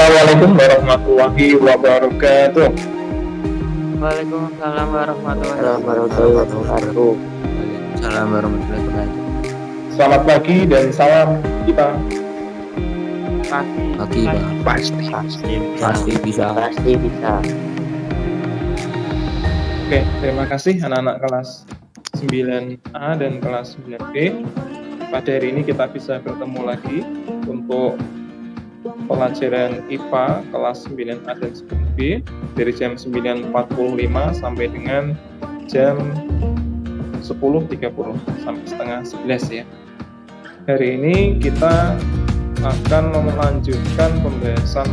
Assalamualaikum warahmatullahi wabarakatuh. Waalaikumsalam warahmatullahi Assalamualaikum warahmatullahi wabarakatuh. wabarakatuh. Waalaikumsalam warahmatullahi wabarakatuh. Selamat pagi dan salam kita. Pagi, Bang. Pasti bisa. Oke, terima kasih anak-anak kelas 9A dan kelas 9B. Pada hari ini kita bisa bertemu lagi untuk pelajaran IPA kelas 9A dan 9B dari jam 9.45 sampai dengan jam 10.30 sampai setengah 11 ya. Hari ini kita akan melanjutkan pembahasan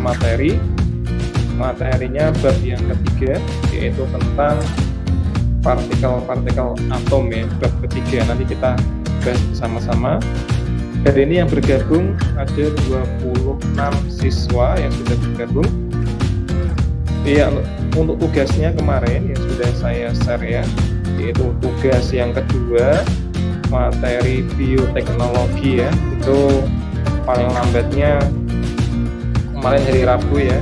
materinya bab yang ketiga, yaitu tentang partikel-partikel atom ya, bab ketiga. Nanti kita bahas bersama-sama. Hari ini yang bergabung ada 26 siswa yang sudah bergabung. Ya, untuk tugasnya kemarin yang sudah saya share ya, yaitu tugas yang kedua materi bioteknologi ya, itu paling lambatnya kemarin hari Rabu ya.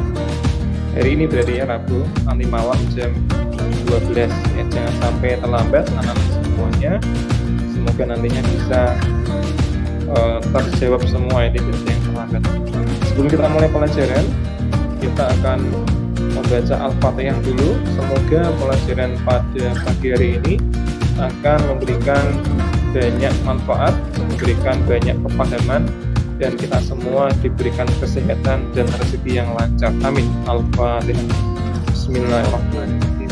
Hari ini berarti ya Rabu, nanti malam jam 12 ya. Jangan sampai terlambat anak-anak semuanya. Semoga nantinya bisa terjawab semua ini yang terlambat. Sebelum kita mulai pelajaran, kita akan membaca Al-Fatihah dulu. Semoga pelajaran pada pagi hari ini akan memberikan banyak manfaat, memberikan banyak kepahaman, dan kita semua diberikan kesehatan dan rezeki yang lancar. Amin. Al-Fatihah. Bismillahirrahmanirrahim.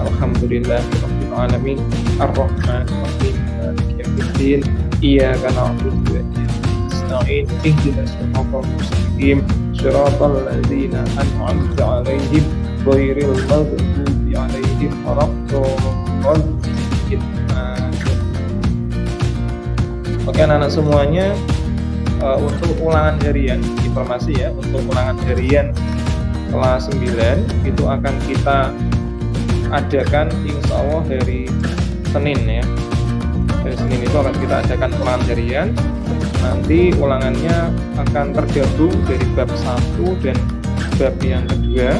Alhamdulillahirabbil alamin. Ar-Rahmanir-Rahim. Maliki yaumiddin. Iyyaka na'budu wa iyyaka nasta'in. Ihdinas siratal mustaqim. Shiratal ladzina an'amta 'alaihim ghairil maghdubi 'alaihim waladdallin. Oke anak-anak semuanya, untuk ulangan harian, informasi ya, untuk ulangan harian kelas 9 itu akan kita adakan insya Allah hari Senin ya. Hari Senin itu akan kita adakan ulangan harian. Nanti ulangannya akan tergabung dari bab 1 dan bab yang kedua.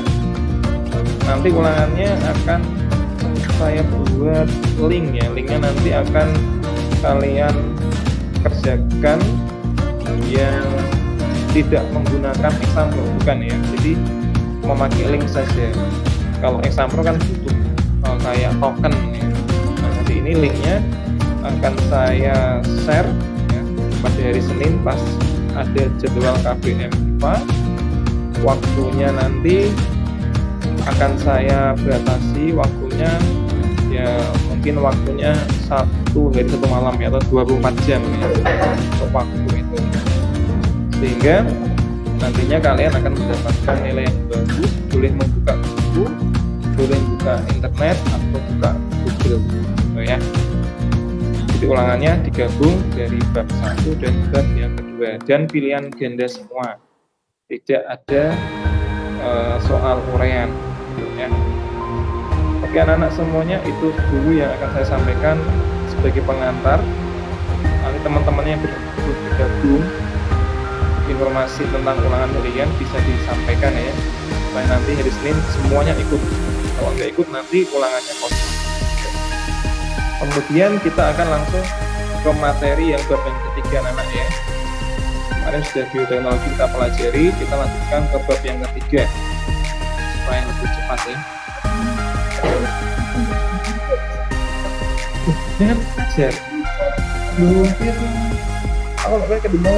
Nanti ulangannya akan saya buat link ya. Linknya nanti akan kalian kerjakan yang tidak menggunakan example, bukan ya. Jadi memakai link saja. Kalau example kan butuh kayak token ya. Nah, nanti ini linknya akan saya share ya, pada hari Senin pas ada jadwal KBM IPA. Waktunya nanti akan saya batasi waktunya ya, mungkin waktunya satu malam ya, atau 24 jam ya, untuk waktu itu, sehingga nantinya kalian akan mendapatkan nilai yang bagus. Boleh membuka buku, boleh buka internet atau buka Google gitu ya. Jadi ulangannya digabung dari bab 1 dan bab yang kedua, dan pilihan ganda semua, tidak ada soal uraian ya. Oke anak-anak semuanya, itu dulu yang akan saya sampaikan sebagai pengantar. Nanti teman-teman yang bergabung, informasi tentang ulangan harian bisa disampaikan ya, supaya nanti hari Senin semuanya ikut. Kalau nggak ikut nanti ulangannya kosong. Kemudian kita akan langsung ke materi yang bab yang ketiga anak-anak ya. Kemarin sudah bioteknologi kita pelajari, kita lanjutkan ke bab yang ketiga supaya lebih cepat ya. Jangan ajar mungkin aku nggak ketemu.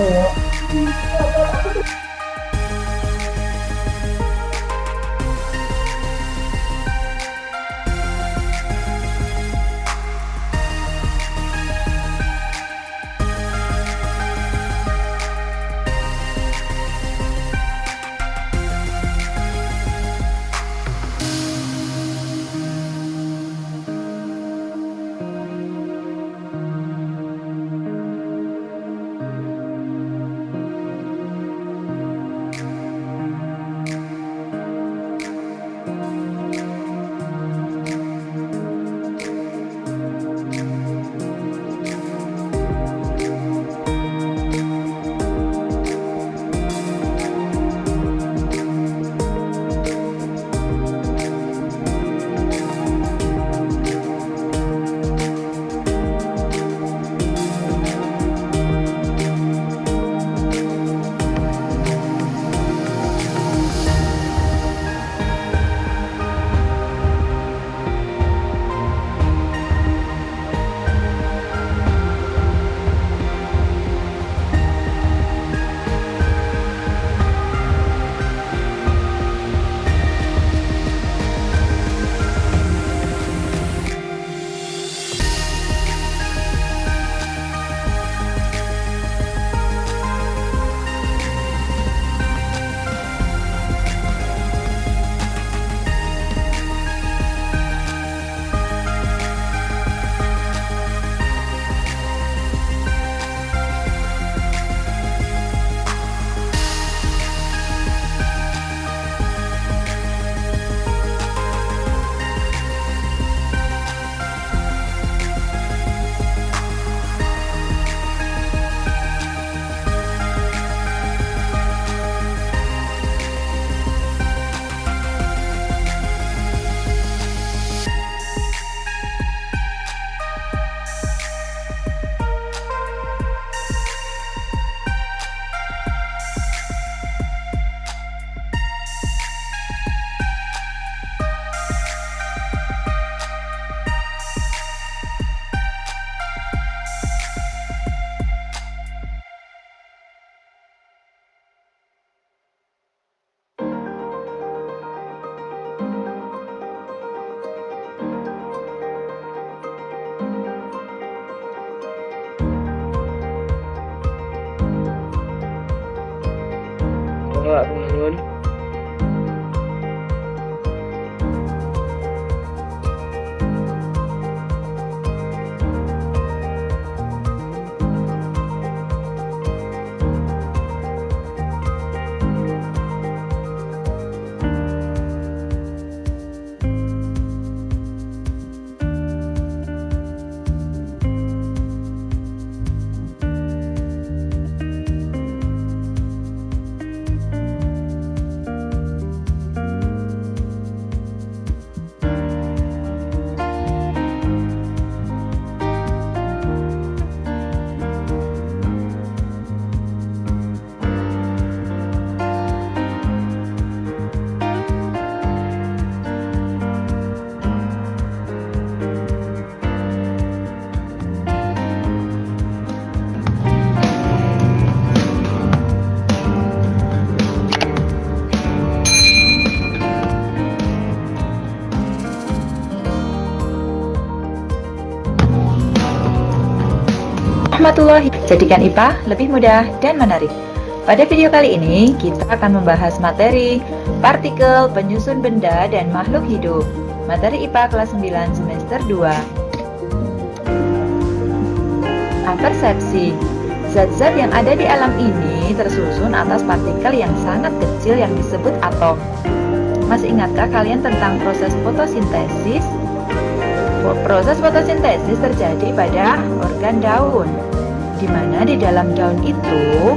Monggo aku nuwun. Warahmatullahi, jadikan IPA lebih mudah dan menarik. Pada video kali ini, kita akan membahas materi partikel, penyusun benda, dan makhluk hidup. Materi IPA kelas 9 semester 2. Apersepsi. Zat-zat yang ada di alam ini tersusun atas partikel yang sangat kecil yang disebut atom. Masih ingatkah kalian tentang proses fotosintesis? Proses fotosintesis terjadi pada organ daun, di mana di dalam daun itu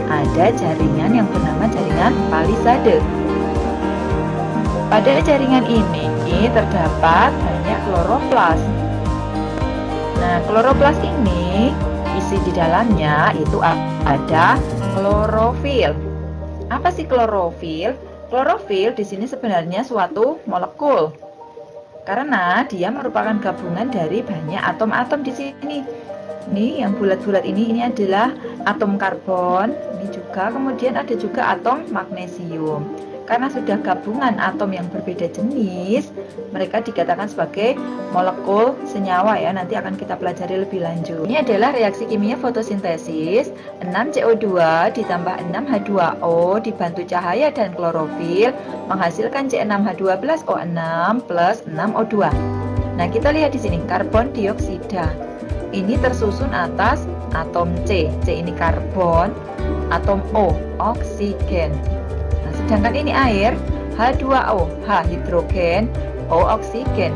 ada jaringan yang bernama jaringan palisade. Pada jaringan ini terdapat banyak kloroplas. Nah, kloroplas ini isi di dalamnya itu ada klorofil. Apa sih klorofil? Klorofil di sini sebenarnya suatu molekul, karena dia merupakan gabungan dari banyak atom-atom di sini. Ini yang bulat-bulat ini adalah atom karbon. Ini juga, kemudian ada juga atom magnesium. Karena sudah gabungan atom yang berbeda jenis, mereka dikatakan sebagai molekul senyawa ya. Nanti akan kita pelajari lebih lanjut. Ini adalah reaksi kimia fotosintesis. 6CO2 ditambah 6H2O dibantu cahaya dan klorofil menghasilkan C6H12O6 plus 6O2. Nah, kita lihat di sini karbon dioksida. Ini tersusun atas atom C. C ini karbon, atom O oksigen. Nah, sedangkan ini air, H2O, H hidrogen, O oksigen.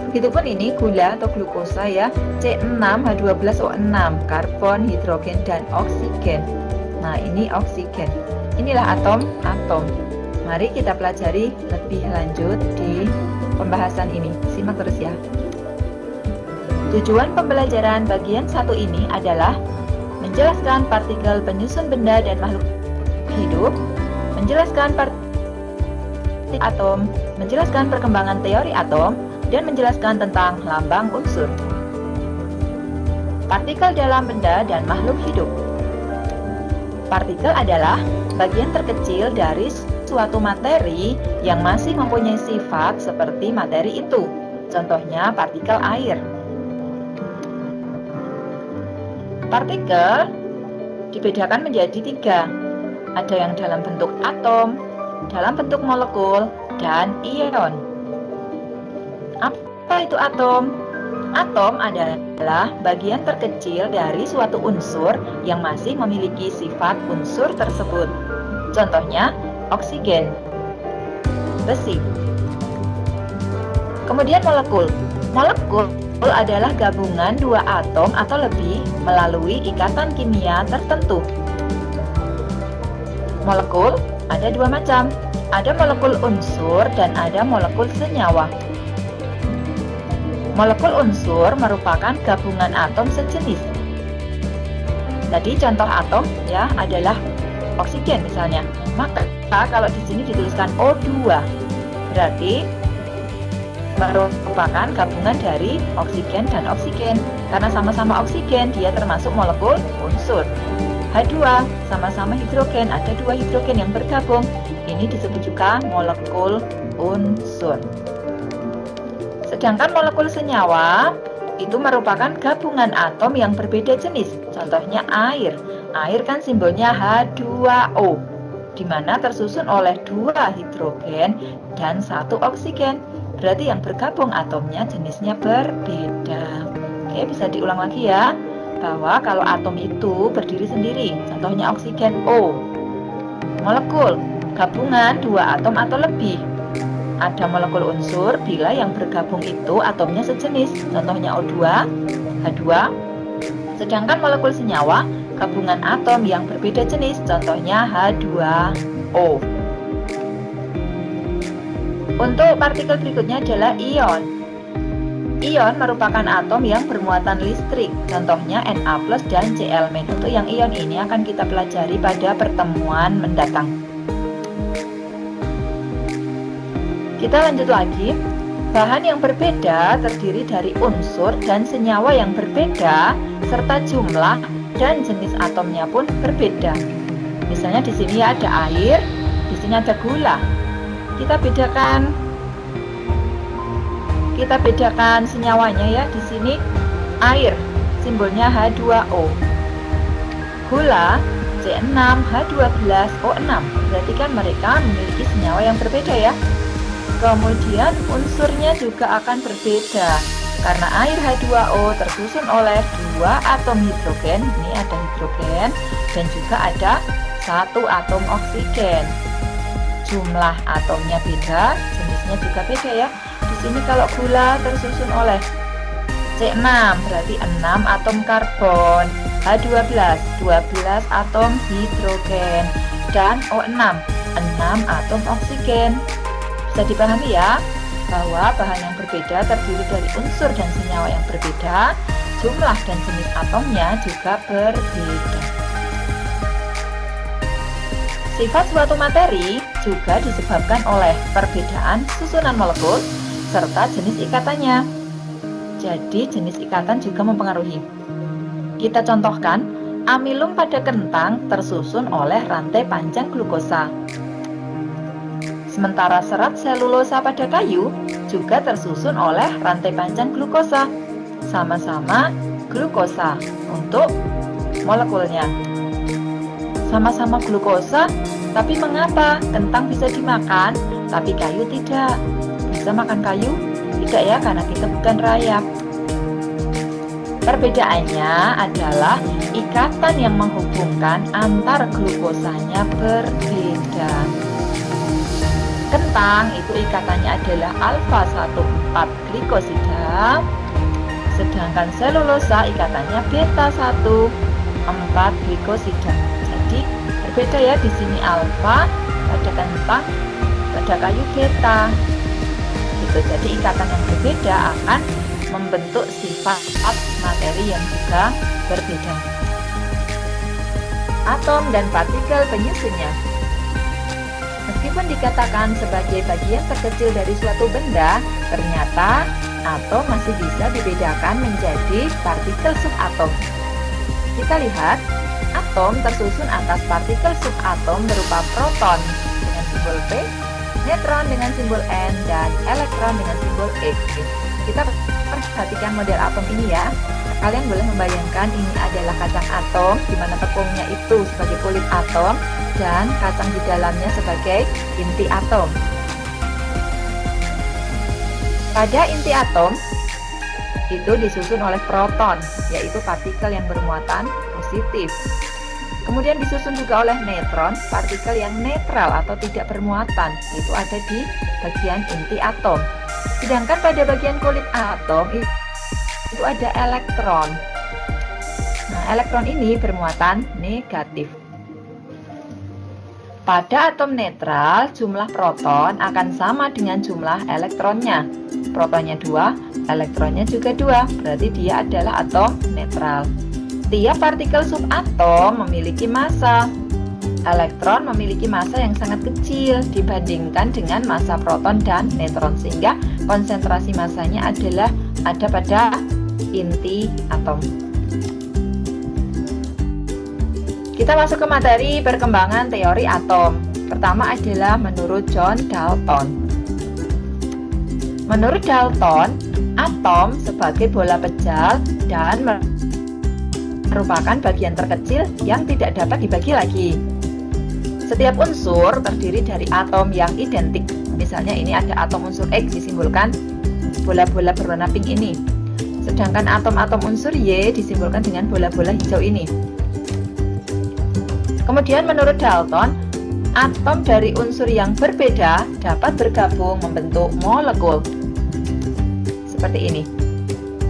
Begitupun ini gula atau glukosa ya, C6H12O6, karbon, hidrogen, dan oksigen. Nah, ini oksigen. Inilah atom-atom. Mari kita pelajari lebih lanjut di pembahasan ini. Simak terus ya. Tujuan pembelajaran bagian 1 ini adalah menjelaskan partikel, penyusun benda, dan makhluk hidup, menjelaskan partikel atom, menjelaskan perkembangan teori atom, dan menjelaskan tentang lambang unsur. Partikel dalam benda dan makhluk hidup. Partikel adalah bagian terkecil dari suatu materi yang masih mempunyai sifat seperti materi itu. Contohnya partikel air. Partikel dibedakan menjadi 3. Ada yang dalam bentuk atom, dalam bentuk molekul, dan ion. Apa itu atom? Atom adalah bagian terkecil dari suatu unsur yang masih memiliki sifat unsur tersebut. Contohnya, oksigen, besi. Kemudian molekul. Molekul adalah gabungan 2 atom atau lebih melalui ikatan kimia tertentu. Molekul ada 2 macam. Ada molekul unsur dan ada molekul senyawa. Molekul unsur merupakan gabungan atom sejenis. Tadi contoh atom ya adalah oksigen misalnya. Maka kalau di sini dituliskan O2, berarti merupakan gabungan dari oksigen dan oksigen. Karena sama-sama oksigen, dia termasuk molekul unsur. H2 sama-sama hidrogen, ada 2 hidrogen yang bergabung. Ini disebut juga molekul unsur. Sedangkan molekul senyawa itu merupakan gabungan atom yang berbeda jenis. Contohnya air. Air kan simbolnya H2O. di mana tersusun oleh 2 hidrogen dan 1 oksigen. Berarti yang bergabung atomnya jenisnya berbeda. Oke, bisa diulang lagi ya, bahwa kalau atom itu berdiri sendiri, contohnya oksigen O. Molekul gabungan 2 atom atau lebih. Ada molekul unsur bila yang bergabung itu atomnya sejenis, contohnya O2, H2. Sedangkan molekul senyawa gabungan atom yang berbeda jenis, contohnya H2O. Untuk partikel berikutnya adalah ion. Ion merupakan atom yang bermuatan listrik, contohnya Na+ dan Cl-. Untuk yang ion ini akan kita pelajari pada pertemuan mendatang. Kita lanjut lagi. Bahan yang berbeda terdiri dari unsur dan senyawa yang berbeda, serta jumlah dan jenis atomnya pun berbeda. Misalnya di sini ada air, di sini ada gula. Kita bedakan senyawanya ya. Di sini air, simbolnya H2O. Gula C6H12O6. Berarti kan mereka memiliki senyawa yang berbeda ya. Kemudian unsurnya juga akan berbeda karena air H2O tersusun oleh 2 atom hidrogen, ini ada hidrogen, dan juga ada 1 atom oksigen. Jumlah atomnya beda, jenisnya juga beda ya. Di sini kalau gula tersusun oleh C6 berarti 6 atom karbon, H12 12 atom hidrogen, dan O6 6 atom oksigen. Bisa dipahami ya, bahwa bahan yang berbeda terdiri dari unsur dan senyawa yang berbeda, jumlah dan jenis atomnya juga berbeda. Sifat suatu materi juga disebabkan oleh perbedaan susunan molekul serta jenis ikatannya. Jadi jenis ikatan juga mempengaruhi. Kita contohkan, amilum pada kentang tersusun oleh rantai panjang glukosa. Sementara serat selulosa pada kayu juga tersusun oleh rantai panjang glukosa. Sama-sama glukosa untuk molekulnya. Sama-sama glukosa, tapi mengapa kentang bisa dimakan, tapi kayu tidak? Bisa makan kayu? Tidak ya, karena kita bukan rayap. Perbedaannya adalah ikatan yang menghubungkan antar glukosanya berbeda. Kentang itu ikatannya adalah alfa 14 glikosida, sedangkan selulosa ikatannya beta 14 glikosida. Jadi berbeda ya, di sini alfa pada kentang, pada kayu beta. Gitu. Jadi ikatan yang berbeda akan membentuk sifat materi yang juga berbeda. Atom dan partikel penyusunnya. Meskipun dikatakan sebagai bagian terkecil dari suatu benda, ternyata atom masih bisa dibedakan menjadi partikel subatom. Kita lihat, atom tersusun atas partikel subatom berupa proton dengan simbol P, neutron dengan simbol N, dan elektron dengan simbol E. Kita perhatikan model atom ini ya. Kalian boleh membayangkan ini adalah kacang atom, di mana tepungnya itu sebagai kulit atom dan kacang di dalamnya sebagai inti atom. Pada inti atom itu disusun oleh proton, yaitu partikel yang bermuatan positif. Kemudian disusun juga oleh neutron, partikel yang netral atau tidak bermuatan, itu ada di bagian inti atom. Sedangkan pada bagian kulit atom itu ada elektron. Nah, elektron ini bermuatan negatif. Pada atom netral, jumlah proton akan sama dengan jumlah elektronnya. Protonnya 2, elektronnya juga 2, berarti dia adalah atom netral. Tiap partikel subatom memiliki massa. Elektron memiliki massa yang sangat kecil dibandingkan dengan massa proton dan neutron, sehingga konsentrasi massanya adalah ada pada inti atom. Kita masuk ke materi perkembangan teori atom. Pertama adalah menurut John Dalton. Menurut Dalton, atom sebagai bola pejal dan merupakan bagian terkecil yang tidak dapat dibagi lagi. Setiap unsur terdiri dari atom yang identik. Misalnya ini ada atom unsur X disimbolkan bola-bola berwarna pink ini. Sedangkan atom-atom unsur Y disimbolkan dengan bola-bola hijau ini. Kemudian menurut Dalton, atom dari unsur yang berbeda dapat bergabung membentuk molekul. Seperti ini.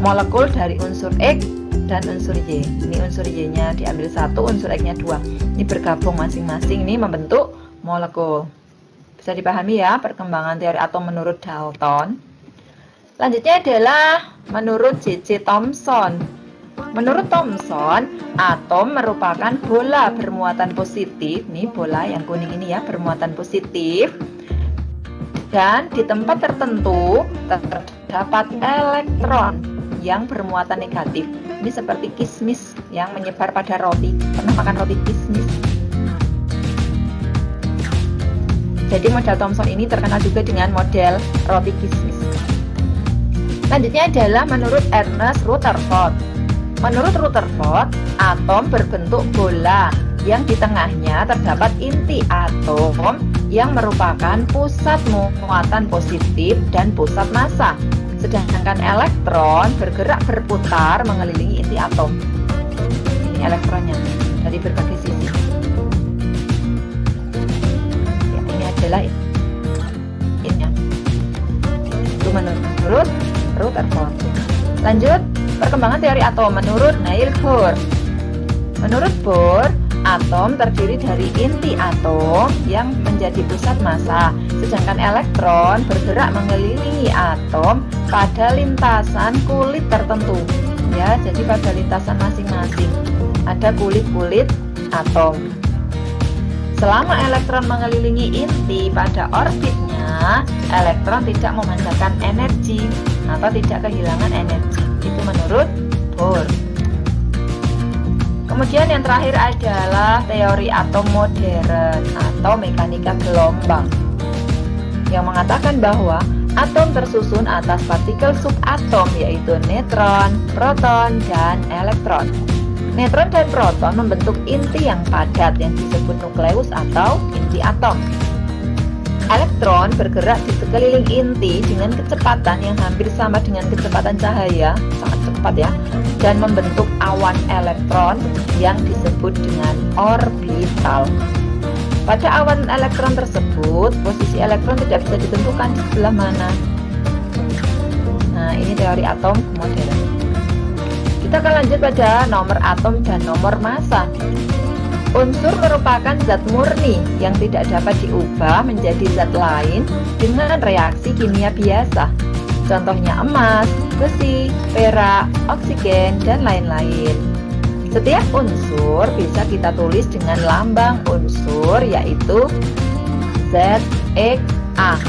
Molekul dari unsur X dan unsur Y. Ini unsur Y-nya diambil 1, unsur X-nya 2. Ini bergabung masing-masing ini membentuk molekul. Bisa dipahami ya perkembangan teori atom menurut Dalton. Selanjutnya adalah menurut J.J. Thomson. Menurut Thomson, atom merupakan bola bermuatan positif. Nih bola yang kuning ini ya, bermuatan positif. Dan di tempat tertentu terdapat elektron yang bermuatan negatif. Ini seperti kismis yang menyebar pada roti. Pernah makan roti kismis? Jadi model Thomson ini terkenal juga dengan model roti kismis. Selanjutnya adalah menurut Ernest Rutherford. Menurut Rutherford, atom berbentuk bola yang di tengahnya terdapat inti atom yang merupakan pusat muatan positif dan pusat massa. Sedangkan elektron bergerak berputar mengelilingi inti atom. Ini elektronnya dari berbagai sisi. Ya, ini adalah intinya. Itu menurut Rutherford. Lanjut, perkembangan teori atom menurut Niels Bohr. Menurut Bohr, atom terdiri dari inti atom yang menjadi pusat massa, sedangkan elektron bergerak mengelilingi atom pada lintasan kulit tertentu. Ya, jadi pada lintasan masing-masing ada kulit-kulit atom. Selama elektron mengelilingi inti pada orbitnya, elektron tidak memancarkan energi atau tidak kehilangan energi. Itu menurut Bohr. Kemudian yang terakhir adalah teori atom modern atau mekanika gelombang yang mengatakan bahwa atom tersusun atas partikel subatom yaitu neutron, proton, dan elektron. Neutron dan proton membentuk inti yang padat yang disebut nukleus atau inti atom. Elektron bergerak di sekeliling inti dengan kecepatan yang hampir sama dengan kecepatan cahaya, sangat cepat ya, dan membentuk awan elektron yang disebut dengan orbital. Pada awan elektron tersebut, posisi elektron tidak bisa ditentukan di sebelah mana. Nah, ini teori atom modern. Kita akan lanjut pada nomor atom dan nomor massa. Unsur merupakan zat murni yang tidak dapat diubah menjadi zat lain dengan reaksi kimia biasa. Contohnya emas, besi, perak, oksigen, dan lain-lain. Setiap unsur bisa kita tulis dengan lambang unsur yaitu ZXA.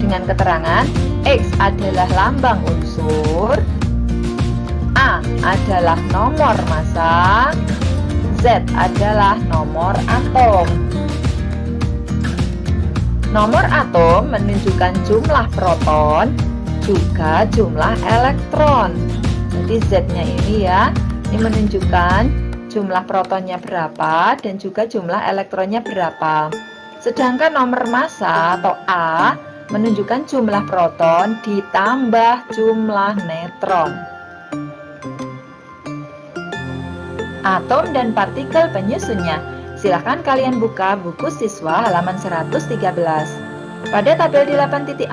Dengan keterangan X adalah lambang unsur, A adalah nomor massa, Z adalah nomor atom. Nomor atom menunjukkan jumlah proton juga jumlah elektron. Jadi Z-nya ini ya, ini menunjukkan jumlah protonnya berapa dan juga jumlah elektronnya berapa. Sedangkan nomor massa atau A menunjukkan jumlah proton ditambah jumlah neutron. Atom dan partikel penyusunnya. Silahkan kalian buka buku siswa halaman 113. Pada tabel di 8.4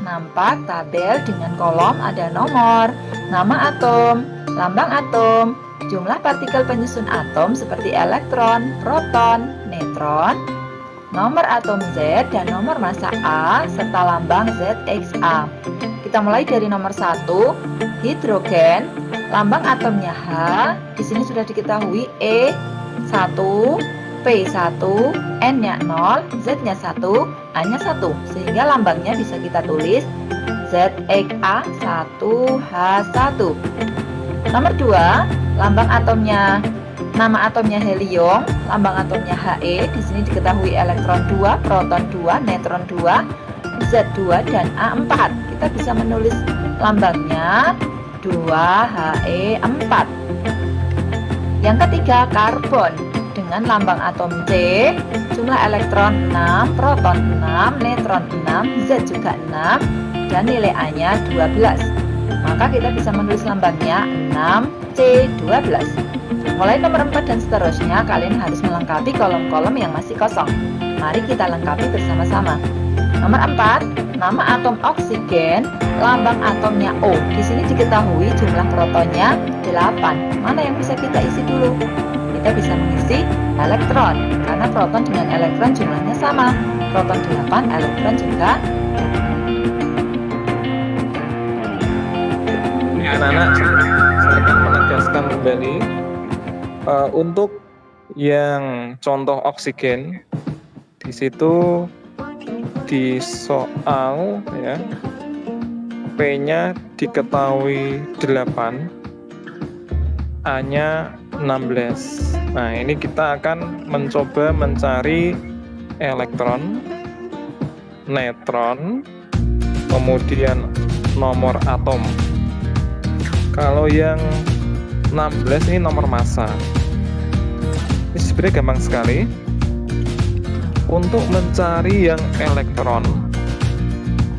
nampak tabel dengan kolom ada nomor, nama atom, lambang atom, jumlah partikel penyusun atom seperti elektron, proton, neutron, nomor atom Z dan nomor massa A serta lambang ZXA. Kita mulai dari nomor 1, hidrogen, lambang atomnya H, di sini sudah diketahui E1, P1, N-nya 0, Z-nya 1, A-nya 1, sehingga lambangnya bisa kita tulis ZXA1H1. Nomor 2, lambang atomnya, nama atomnya helium, lambang atomnya He, di sini diketahui elektron 2, proton 2, neutron 2, Z2 dan A4. Kita bisa menulis lambangnya 2He4. Yang ketiga, karbon. dengan lambang atom C, jumlah elektron 6, proton 6, neutron 6, Z juga 6, dan nilai A-nya 12. Maka kita bisa menulis lambangnya 6C12. Mulai nomor 4 dan seterusnya, kalian harus melengkapi kolom-kolom yang masih kosong. Mari kita lengkapi bersama-sama. Nomor 4, nama atom oksigen, lambang atomnya O. Di sini diketahui jumlah protonnya 8. Mana yang bisa kita isi dulu? Kita bisa mengisi elektron, karena proton dengan elektron jumlahnya sama. Proton 8, elektron juga. Ya, anak-anak, saya akan menegaskan kembali untuk yang contoh oksigen di situ di soal ya P-nya diketahui 8, A-nya 16. Nah, ini kita akan mencoba mencari elektron, neutron, kemudian nomor atom. Kalau yang 16 ini nomor massa. Ini sebenarnya gampang sekali. Untuk mencari yang elektron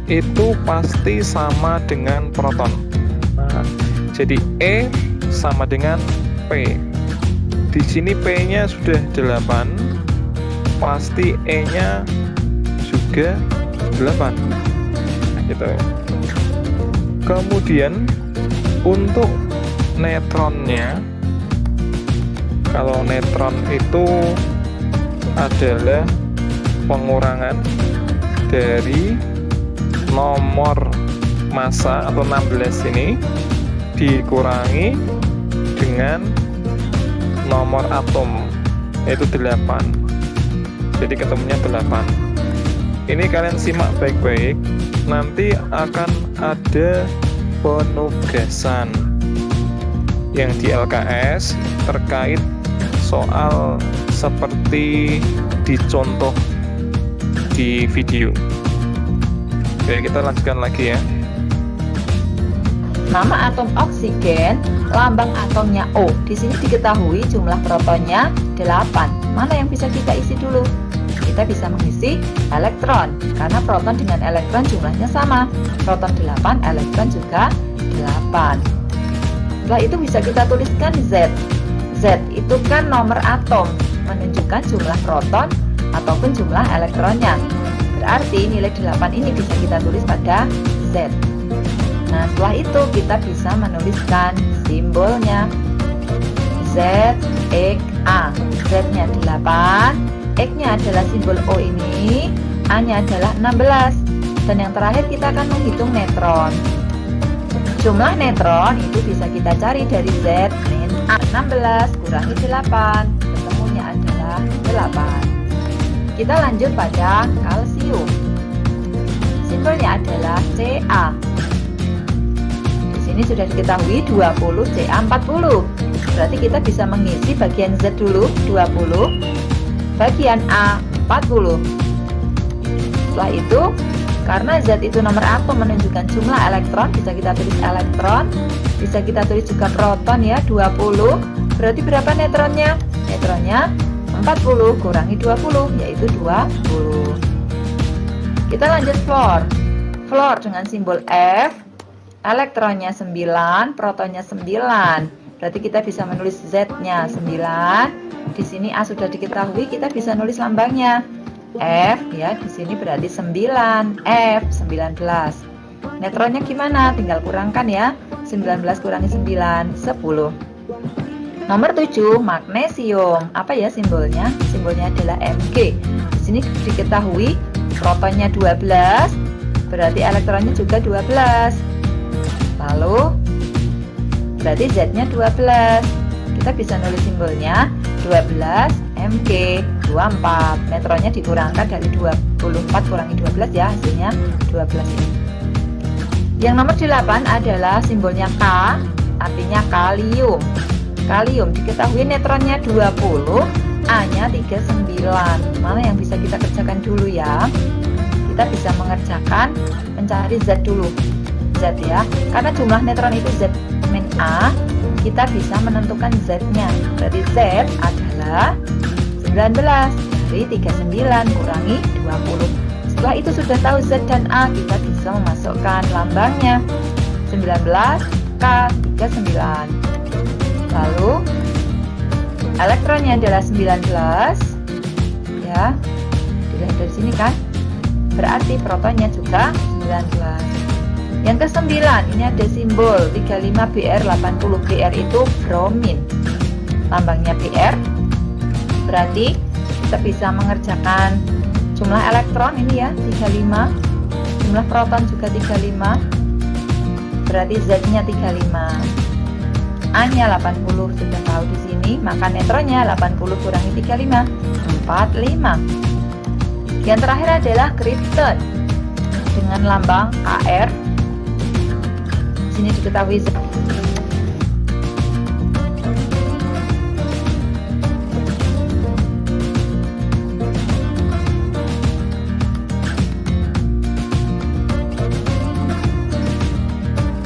itu pasti sama dengan proton. Nah, jadi E sama dengan P. Di sini P-nya sudah 8, pasti E-nya juga 8. Gitu. Kemudian untuk neutronnya, kalau neutron itu adalah pengurangan dari nomor massa atau 16 ini dikurangi dengan nomor atom, yaitu 8. Jadi ketemunya 8. Ini kalian simak baik-baik, nanti akan ada penugasan yang di LKS terkait soal seperti dicontoh di video. Oke, kita lanjutkan lagi ya. Nama atom oksigen, lambang atomnya O. Di sini diketahui jumlah protonnya 8. Mana yang bisa kita isi dulu? Kita bisa mengisi elektron, karena proton dengan elektron jumlahnya sama. Proton 8, elektron juga 8. Setelah itu bisa kita tuliskan Z. Z itu kan nomor atom, menunjukkan jumlah proton ataupun jumlah elektronnya. Berarti nilai 8 ini bisa kita tulis pada Z. Nah, setelah itu kita bisa menuliskan simbolnya. Z, X, A. Z-nya 8, X-nya adalah simbol O ini, A-nya adalah 16. Dan yang terakhir kita akan menghitung neutron. Jumlah neutron itu bisa kita cari dari Z min A. 16 kurangi 8, ketemunya adalah 8. Kita lanjut pada kalsium. Simbolnya adalah Ca. Di sini sudah diketahui 20 Ca 40. Berarti kita bisa mengisi bagian Z dulu 20, bagian A 40. Setelah itu, karena Z itu nomor atom menunjukkan jumlah elektron, bisa kita tulis elektron, bisa kita tulis juga proton ya 20. Berarti berapa neutronnya? Neutronnya 40 kurangi 20, yaitu 20. Kita lanjut fluor. Fluor dengan simbol F, elektronnya 9, protonnya 9. Berarti kita bisa menulis Z-nya 9. Di sini A sudah diketahui, kita bisa nulis lambangnya F ya. Di sini berarti 9, F 19. Neutronnya gimana? Tinggal kurangkan ya. 19 kurangi 9, 10. Nomor 7, magnesium. Apa ya simbolnya? Simbolnya adalah Mg. Di sini diketahui protonnya 12, berarti elektronnya juga 12. Lalu berarti Z-nya 12. Kita bisa nulis simbolnya 12 Mg 24. Neutronnya dikurangkan dari 24 kurangi 12 ya, hasilnya 12 ini. Yang nomor 8 adalah simbolnya K, artinya kalium. Kalium diketahui neutronnya 20, A-nya 39. Mana yang bisa kita kerjakan dulu ya? Kita bisa mengerjakan mencari Z dulu. Z ya, karena jumlah neutron itu Z min A, kita bisa menentukan Z-nya. Berarti Z adalah adalah 19. Dari 39 kurangi 20. Setelah itu sudah tahu Z dan A, kita bisa memasukkan lambangnya. 19K39. Lalu elektronnya adalah 19. Ya, dilihat dari sini kan. Berarti protonnya juga 19. Yang ke-9, ini ada simbol 35Br80. Br itu bromin. Lambangnya Br. Berarti kita bisa mengerjakan jumlah elektron ini ya, 35. Jumlah proton juga 35. Berarti Z-nya 35. A-nya 80, sudah tahu di sini, maka neutronnya 80 kurangi 35, 45. Yang terakhir adalah krypton dengan lambang Kr. Di sini diketahui Z.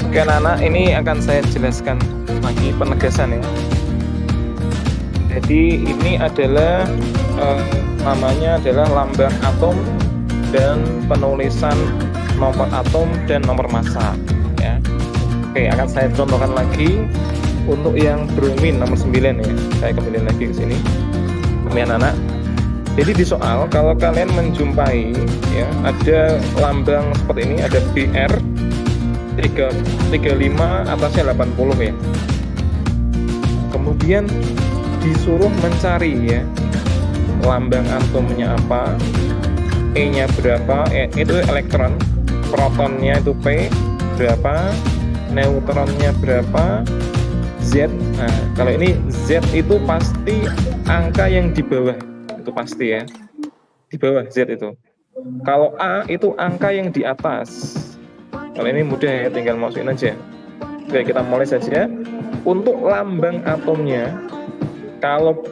Oke anak-anak, ini akan saya jelaskan lagi penegasan ya. Jadi ini adalah namanya adalah lambang atom dan penulisan nomor atom dan nomor massa ya. Oke, akan saya contohkan lagi untuk yang bromin nomor 9 ya. Saya kembali lagi ke sini. Ini anak-anak. Jadi di soal kalau kalian menjumpai ya ada lambang seperti ini, ada Br 35 atasnya 80 ya. Kemudian disuruh mencari ya lambang atomnya apa, E-nya berapa, itu elektron, protonnya itu P berapa, neutronnya berapa, Z. Nah, kalau ini Z itu pasti angka yang di bawah, itu pasti ya, di bawah Z itu. Kalau A itu angka yang di atas. Kalau ini mudah ya, tinggal masukin aja. Oke, kita mulai saja. Untuk lambang atomnya, kalau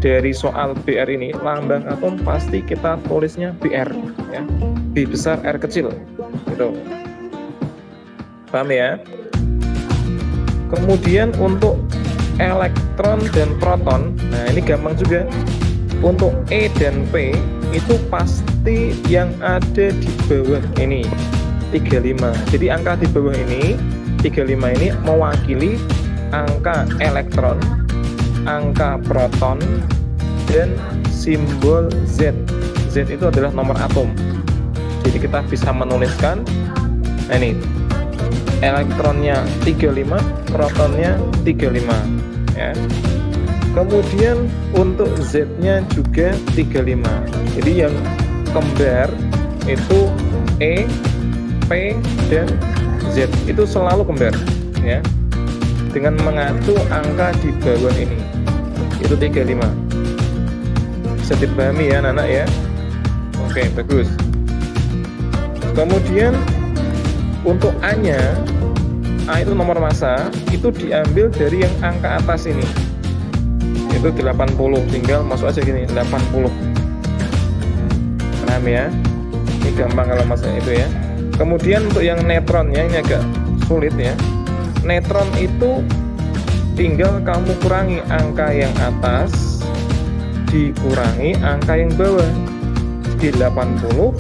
dari soal BR ini, lambang atom pasti kita tulisnya BR ya. B besar R kecil. Gitu. Paham ya? Kemudian untuk elektron dan proton, nah ini gampang juga. Untuk E dan P itu pasti yang ada di bawah ini 35. Jadi angka di bawah ini 35 ini mewakili angka elektron, angka proton, dan simbol Z. Z itu adalah nomor atom. Jadi kita bisa menuliskan, nah ini elektronnya 35, protonnya 35 ya. Kemudian untuk Z-nya juga 35. Jadi yang kembar itu E, P, dan Z itu selalu kembar ya. Dengan mengacu angka di bawah ini itu 35. Bisa dipahami ya anak-anak ya. Oke, bagus. Kemudian untuk A-nya, A itu nomor massa, itu diambil dari yang angka atas ini. Itu 80, tinggal masuk aja gini, 80. Paham ya? Ini gampang kalau masalah itu ya. Kemudian untuk yang neutronnya ini agak sulit ya. Neutron itu tinggal kamu kurangi angka yang atas dikurangi angka yang bawah. Di 80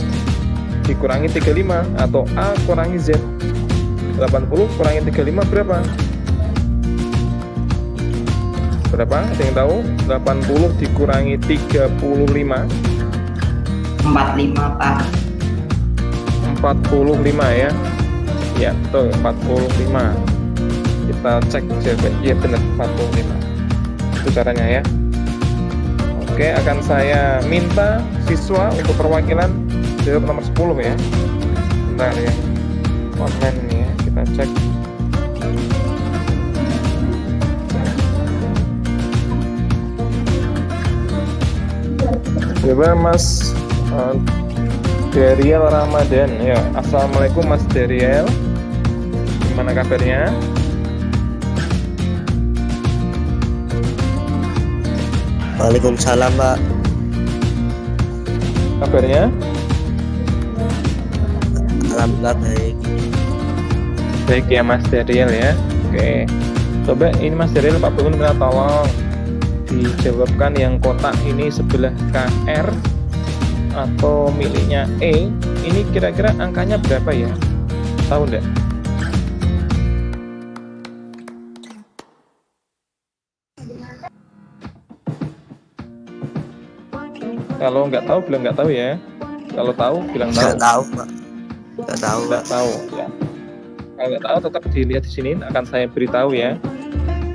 dikurangi 35 atau A kurangi Z. 80 kurangi 35 berapa? Berapa? Ada yang tahu? 80 dikurangi 35 45 Pak. 45 ya. Ya, betul 45. Kita cek jawaban. Iya benar 45. Itu caranya ya. Oke, akan saya minta siswa untuk perwakilan jawab nomor 10 ya. Bentar ya. Komen ya, kita cek. Coba Mas Dariel Ramadan ya. Assalamualaikum Mas Dariel. Gimana kabarnya? Waalaikumsalam Pak. Kabarnya? Alhamdulillah baik. Baik ya Mas Dariel ya. Oke. Coba ini Mas Dariel Pak Bungun minta tolong dijawabkan yang kotak ini sebelah KR atau miliknya E, ini kira-kira angkanya berapa ya? Tahu enggak? Kalau nggak tahu bilang nggak tahu ya. Kalau tahu bilang tahu. Nggak tahu Pak. Nggak tahu Pak. Nggak tahu ya. Kalau nggak tahu tetap dilihat di sini, akan saya beritahu ya.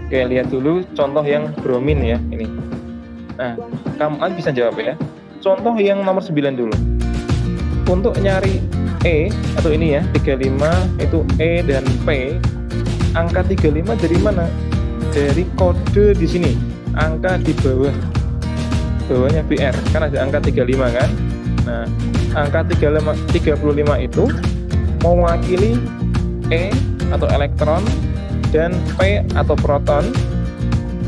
Oke, lihat dulu contoh yang bromin ya ini. Nah, kamu kan bisa jawab ya. Contoh yang nomor 9 dulu. Untuk nyari E atau ini ya, 35 itu E dan P. Angka 35 dari mana? Dari kode di sini. Angka di bawahnya BR. Kan ada angka 35 kan? Nah, angka 35 itu mewakili E atau elektron dan P atau proton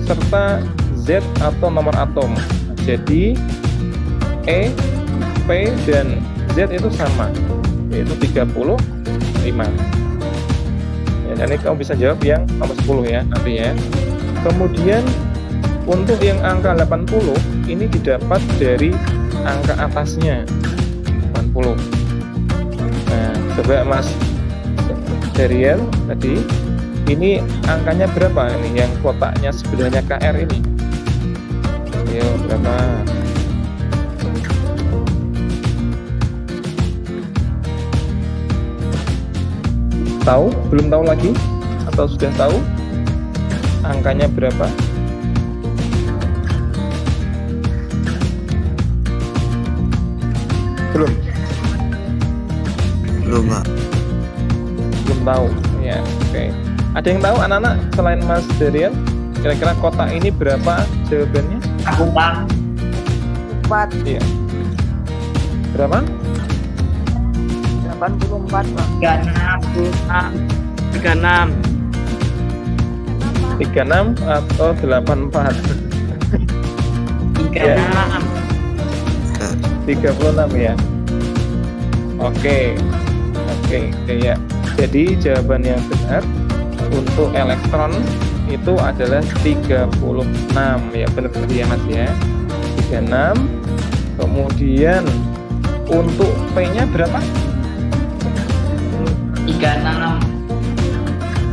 serta Z atau nomor atom. Jadi E, P dan Z itu sama, yaitu 35. Ya, jadi kamu bisa jawab yang nomor 10 ya nanti ya. Kemudian untuk yang angka 80 ini didapat dari angka atasnya 80. Nah, coba Mas Dariel tadi ini angkanya berapa ini yang kotaknya sebelahnya KR ini? Ayo berapa? Tahu? Belum tahu lagi? Atau sudah tahu? Angkanya berapa? Belum? Belum Pak. Belum tahu ya. Oke. Ada yang tahu anak-anak selain Mas Dariel? Kira-kira kotak ini berapa jawabannya? Aku Pak. 4, Iya. Berapa? 84 Pak. 36. 36 atau 84? 36. 36 ya. Oke ya. Jadi jawaban yang benar untuk elektron itu adalah 36 ya, benar ya Mas ya. 36. Kemudian untuk P-nya berapa?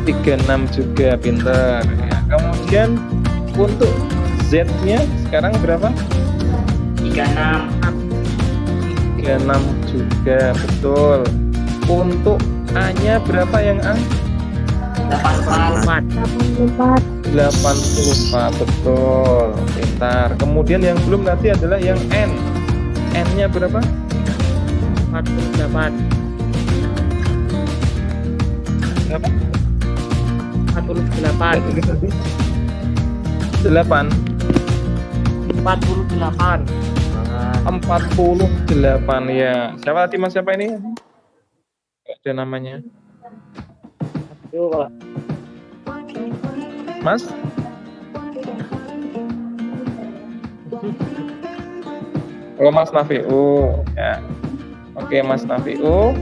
36 juga, pinter ya. Kemudian untuk Z-nya sekarang berapa? 36 juga, betul. Untuk A-nya berapa yang A? 84, betul, pintar. Kemudian yang belum nanti adalah yang N. N-nya berapa? 48. Berapa? 48. 8. 48. 48 ya. Siapa tadi Mas, siapa ini? Nggak ada namanya. Itu Pak. Mas? Oh, Mas Nafiu ya. Oke, Mas Nafiu.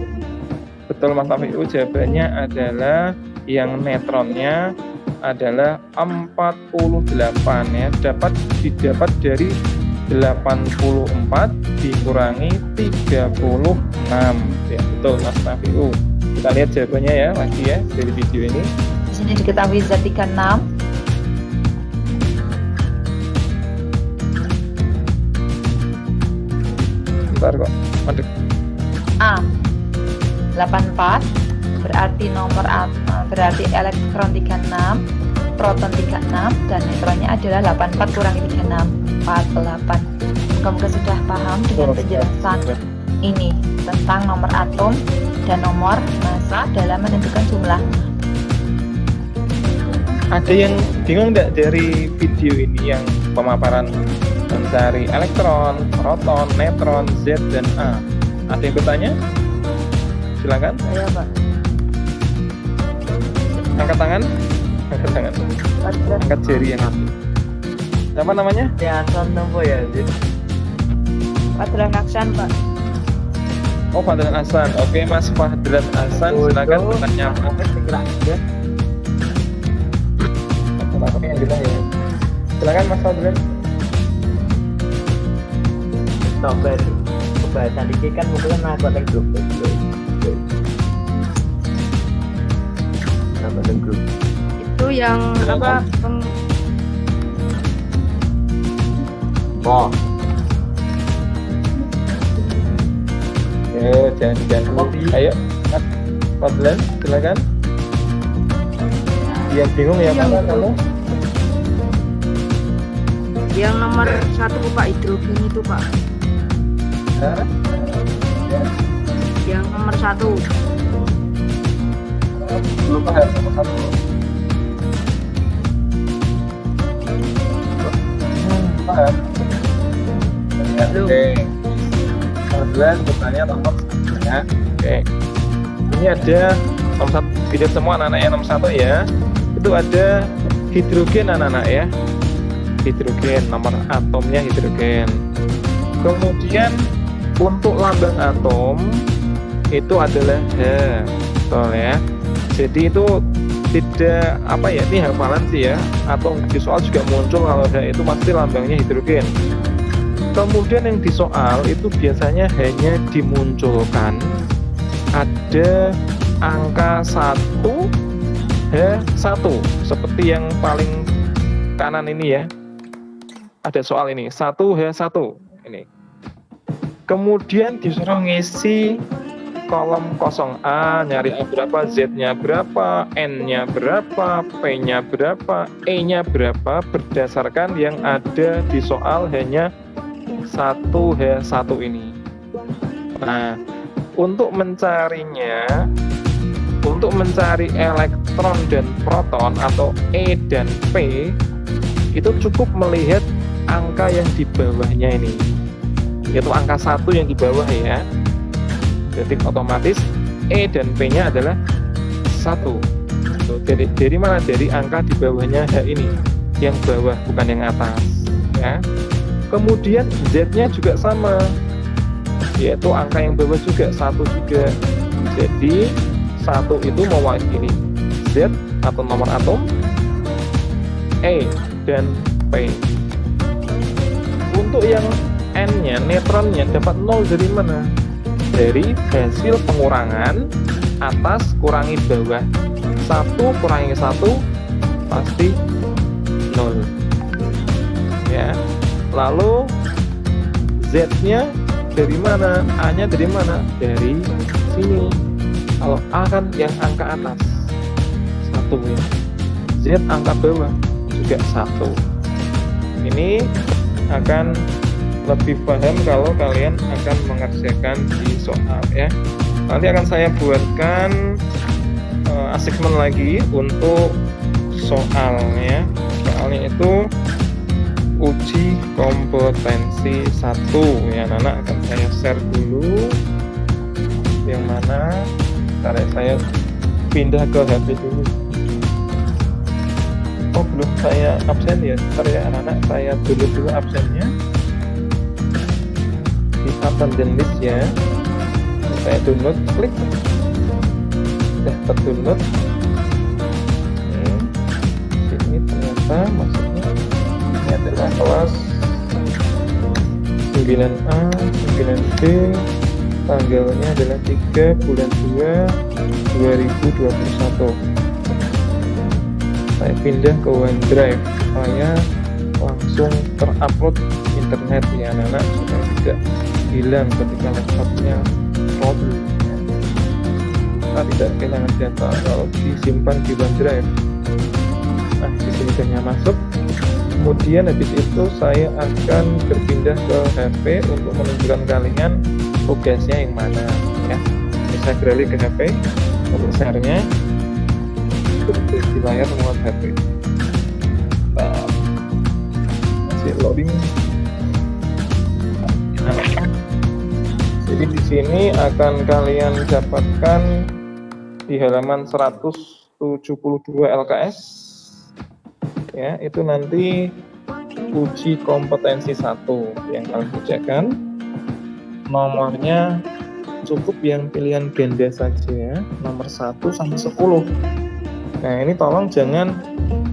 Betul Mas Nafiu, jawabannya adalah yang netronnya adalah 48 ya. Didapat dari 84 dikurangi 36 ya, betul Mas Nafiu. Kita lihat jawabannya ya lagi ya dari video ini. Di sini diketahui Z36. Bentar kok mandek. A 84 berarti berarti elektron 36, proton 36 dan neutronnya adalah 84 kurangi 36, 48. Semoga sudah paham dengan penjelasan ini tentang nomor atom dan nomor massa dalam menentukan jumlah. Ada yang bingung nggak dari video ini yang pemaparan mencari elektron, proton, neutron, Z dan A? Ada yang bertanya? Silakan. Saya Pak. Angkat tangan. Angkat jari yang atas. Siapa namanya? Hasan Tempo ya. Fadlan Aksan Pak. Oh, Fadlan Hasan. Oke, Mas Fadlan Hasan, silakan bertanya. Apa yang ditanya? Silakan Mas Fadlan. Sobat pembahasan ini kan mungkin aku ada grup Itu yang apa? Oh, Yo, jangan diganggu. Ayo, Mas Fadlan, silakan. Yang bingung yang Yang mana itu. kamu? Yang nomor 1 Pak, hidrogen itu Pak. Hah? Yang nomor 1. Belum paham nomor satu. Paham? Ya, Belum. oke. Kemudian bertanya nomor 1 ya. Oke. Ini ada nomor 1. Tidak semua anak-anaknya nomor 1 ya. Itu ada hidrogen anak-anak ya. Hidrogen, nomor atomnya hidrogen. Kemudian untuk lambang atom itu adalah H, betul ya. Jadi itu tidak apa ya, ini hafalan sih ya, atau di soal juga muncul kalau H itu pasti lambangnya hidrogen. Kemudian yang di soal itu biasanya hanya dimunculkan ada angka 1 H1 seperti yang paling kanan ini ya. Ada soal ini 1H1 ini. Kemudian disuruh ngisi kolom 0A, nyari A berapa, Z-nya berapa, N-nya berapa, P-nya berapa, E-nya berapa, berdasarkan yang ada di soal hanya 1H1 ini. Nah, untuk mencarinya, untuk mencari elektron dan proton atau E dan P, itu cukup melihat angka yang di bawahnya ini, yaitu angka 1 yang di bawah ya. Jadi otomatis E dan P-nya adalah 1. Dari mana? Dari angka di bawahnya H ini, yang bawah bukan yang atas ya. Kemudian Z-nya juga sama, yaitu angka yang bawah juga 1 juga. Jadi 1 itu mewakili Z atau nomor atom, E dan P. Untuk yang N-nya, neutronnya dapat 0 dari mana? Dari hasil pengurangan atas kurangi bawah. 1 kurangi 1 pasti 0 ya. Lalu Z-nya dari mana? A-nya dari mana? Dari sini. Kalau A kan yang angka atas 1 ya, Z angka bawah juga 1. Ini akan lebih paham kalau kalian akan mengerjakan di soal ya. Nanti akan saya buatkan asesmen lagi untuk soalnya. Soalnya itu uji kompetensi 1 ya, anak akan saya share dulu. Yang mana saya pindah ke HP dulu. Oh belum saya absen ya, ntar ya anak-anak, saya dulu absennya di absen list ya. Saya download, klik, sudah terdownload. Ini ternyata maksudnya ini adalah kelas 9A, 9B, tanggalnya adalah 3 bulan 2 2021. Saya pindah ke OneDrive supaya langsung terupload internet ya anak-anak, supaya tidak hilang ketika laptopnya problem. Kita tidak kehilangan data kalau disimpan di OneDrive. Nah, di sini sudah masuk. Kemudian habis itu saya akan berpindah ke HP untuk menunjukkan kalian tugasnya yang mana ya. Saya beralih ke HP untuk share-nya di layar muat HP. Masih loading. Jadi di sini akan kalian dapatkan di halaman 172 LKS ya, itu nanti uji kompetensi 1 yang kalian kerjakan. Nomornya cukup yang pilihan ganda saja ya, nomor 1 sampai 10. Nah ini tolong jangan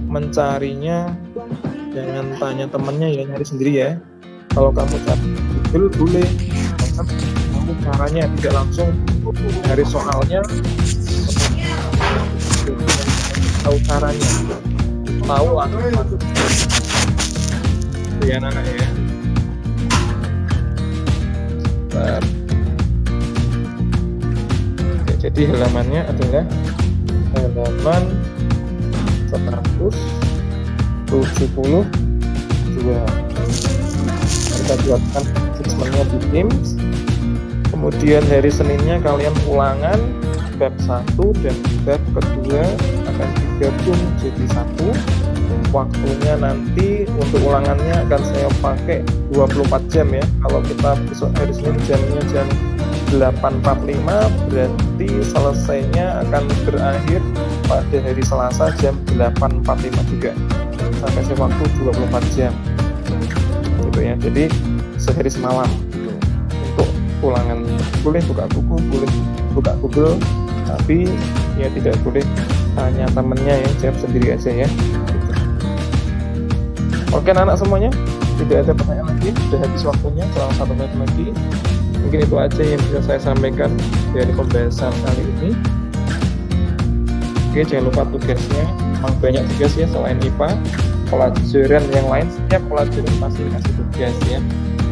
mencarinya jangan tanya temennya ya, nyari sendiri ya. Kalau kamu cari Google boleh, kan kamu caranya tidak langsung dari soalnya, tahu caranya, tahu itu ya anak ya. Bentar. Oke, jadi halamannya adalah halaman 172. Kita buatkan assessmentnya di Teams. Kemudian hari Seninnya kalian ulangan bab 1 dan bab kedua akan digabung jadi satu. Waktunya nanti untuk ulangannya akan saya pakai 24 jam ya. Kalau kita besok hari Senin jamnya jam 8.45, berarti selesainya akan berakhir pada hari Selasa jam 8.45 juga. Saya kasih waktu 24 jam gitu ya. Jadi sehari semalam gitu, untuk ulangannya. Boleh buka buku, boleh buka Google, tapi ya tidak boleh tanya temennya ya, jawab sendiri aja ya gitu. Oke anak semuanya, tidak ada pertanyaan lagi, sudah habis waktunya, selama 1 menit lagi. Mungkin itu aja yang bisa saya sampaikan dari pembahasan kali ini. Oke, jangan lupa tugasnya, memang banyak tugas ya selain IPA. Pelajaran yang lain, setiap pelajaran pasti kasih tugas ya.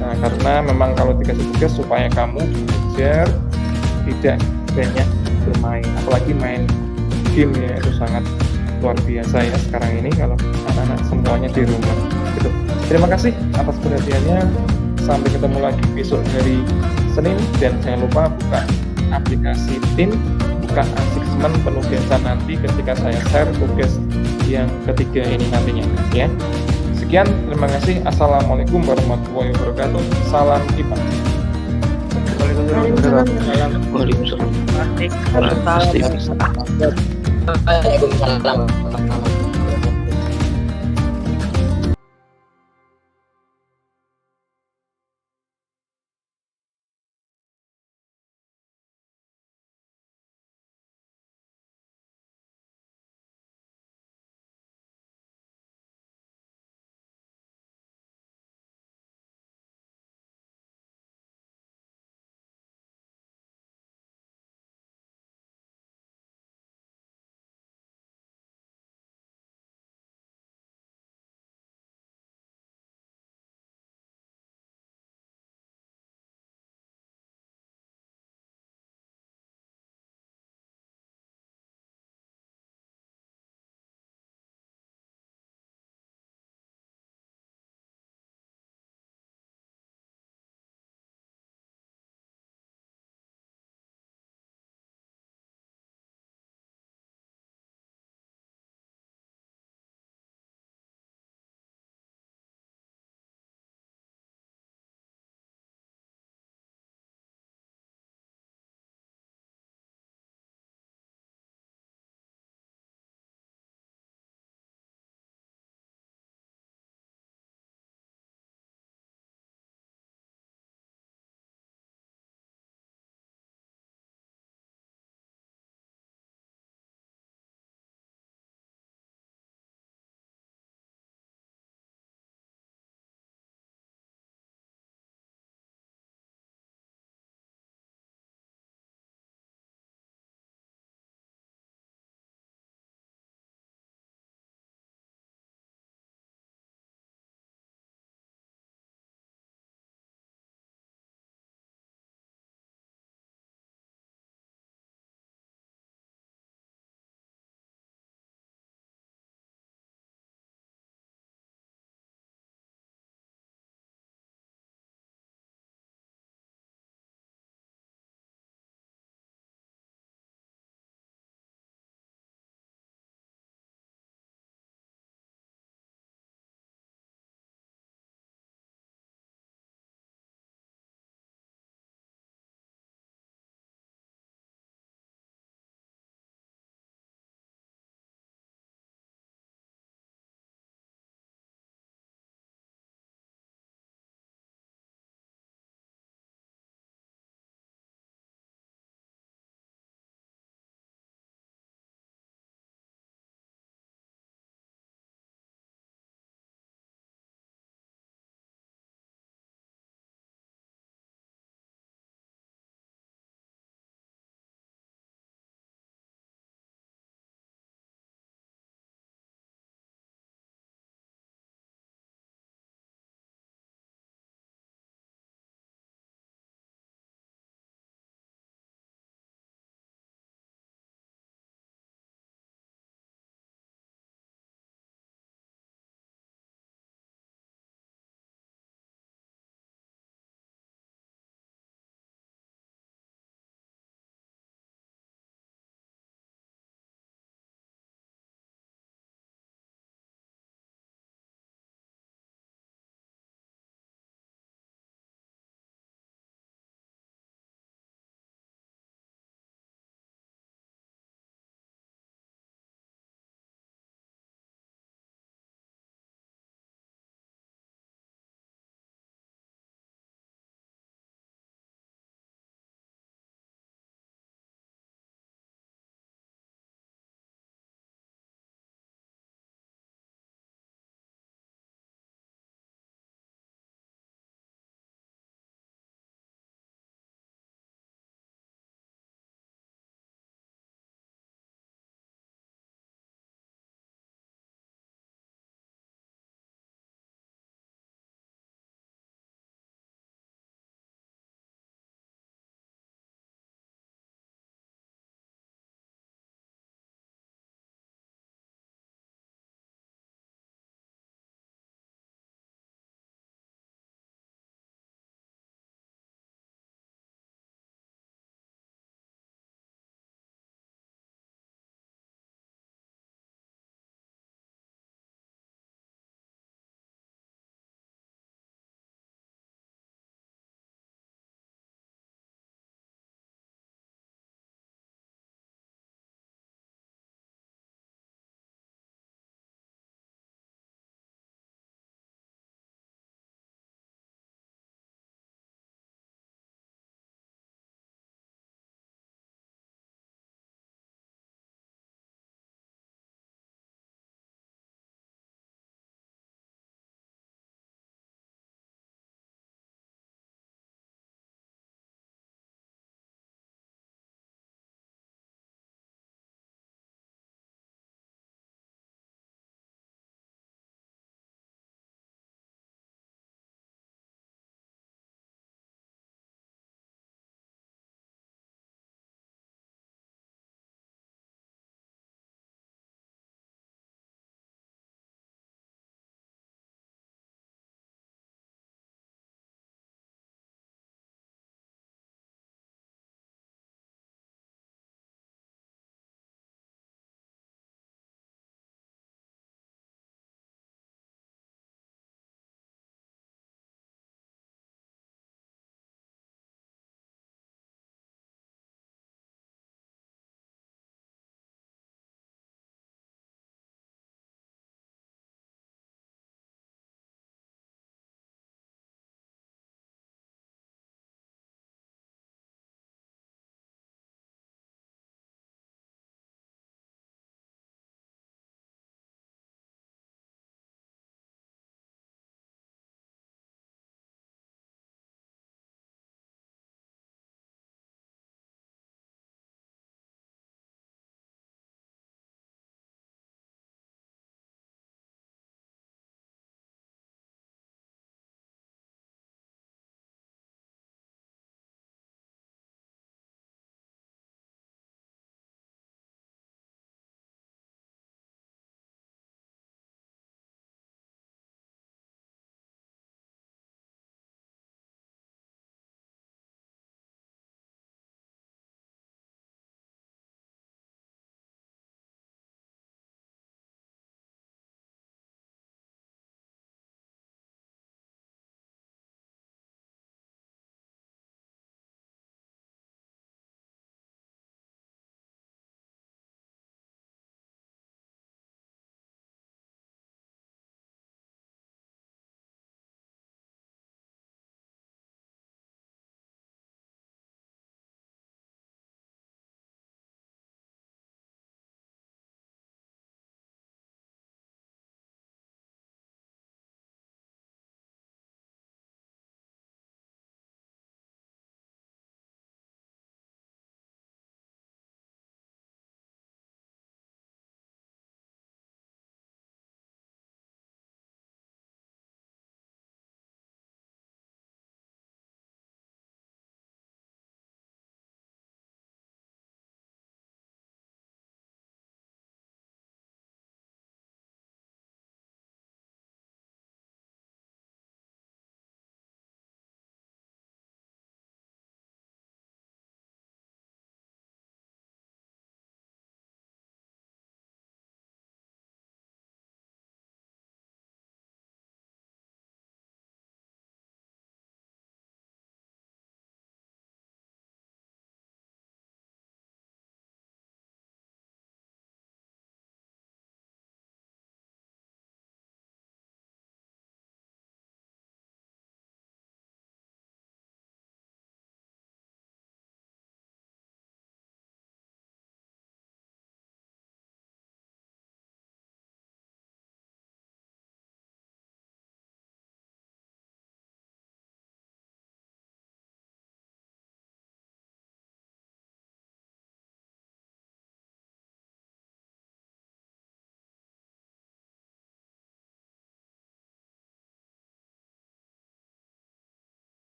Nah, karena memang kalau dikasih tugas supaya kamu belajar tidak banyak bermain, apalagi main game ya, itu sangat luar biasa ya sekarang ini kalau anak-anak semuanya di rumah gitu. Terima kasih atas perhatiannya, sampai ketemu lagi besok hari Senin, dan jangan lupa buka aplikasi Teams, buka assessment penugasan nanti ketika saya share tugas yang ketiga ini nantinya ya. Sekian, terima kasih. Assalamualaikum warahmatullahi wabarakatuh. Salam IPA. Waalaikumsalam. Waalaikumsalam.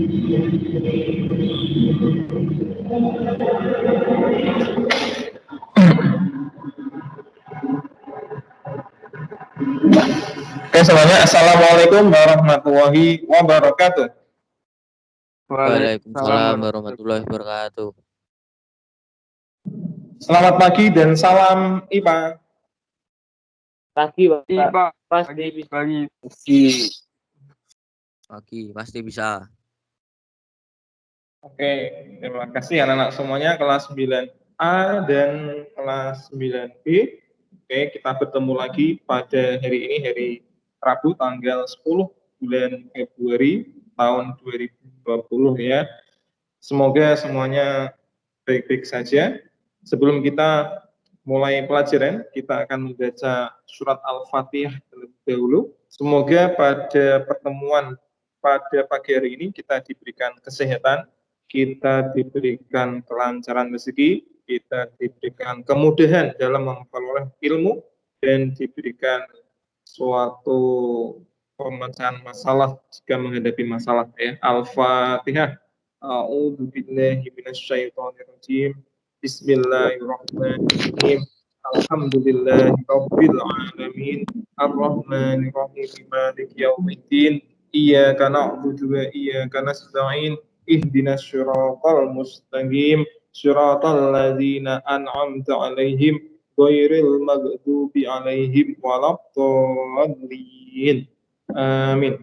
Oke, semuanya. Assalamualaikum warahmatullahi wabarakatuh. Waalaikumsalam warahmatullahi wabarakatuh. Selamat pagi dan salam IPA. Pagi, Pak. Pasti bisa. Pagi pasti bisa. Oke, terima kasih anak-anak semuanya kelas 9A dan kelas 9B. Oke, kita bertemu lagi pada hari ini, hari Rabu tanggal 10 bulan Februari tahun 2020 ya. Semoga semuanya baik-baik saja. Sebelum kita mulai pelajaran, kita akan membaca surat Al-Fatihah terlebih dahulu. Semoga pada pertemuan pada pagi hari ini kita diberikan kesehatan, kita diberikan kelancaran rezeki, kita diberikan kemudahan dalam memperoleh ilmu, dan diberikan suatu pemecahan masalah jika menghadapi masalah ya. Al-Fatihah. A'udzu billahi minasyaitonir rajim. Bismillahirrahmanirrahim. Alhamdulillahirabbil alamin. Arrahmanir rahim. Maliki yaumiddin. Iyyaka na'budu wa iyyaka nasta'in. Ihdinas siratal mustaqim. Siratal ladzina an'amta 'alaihim ghairil maghdubi 'alaihim waladdallin. Amin.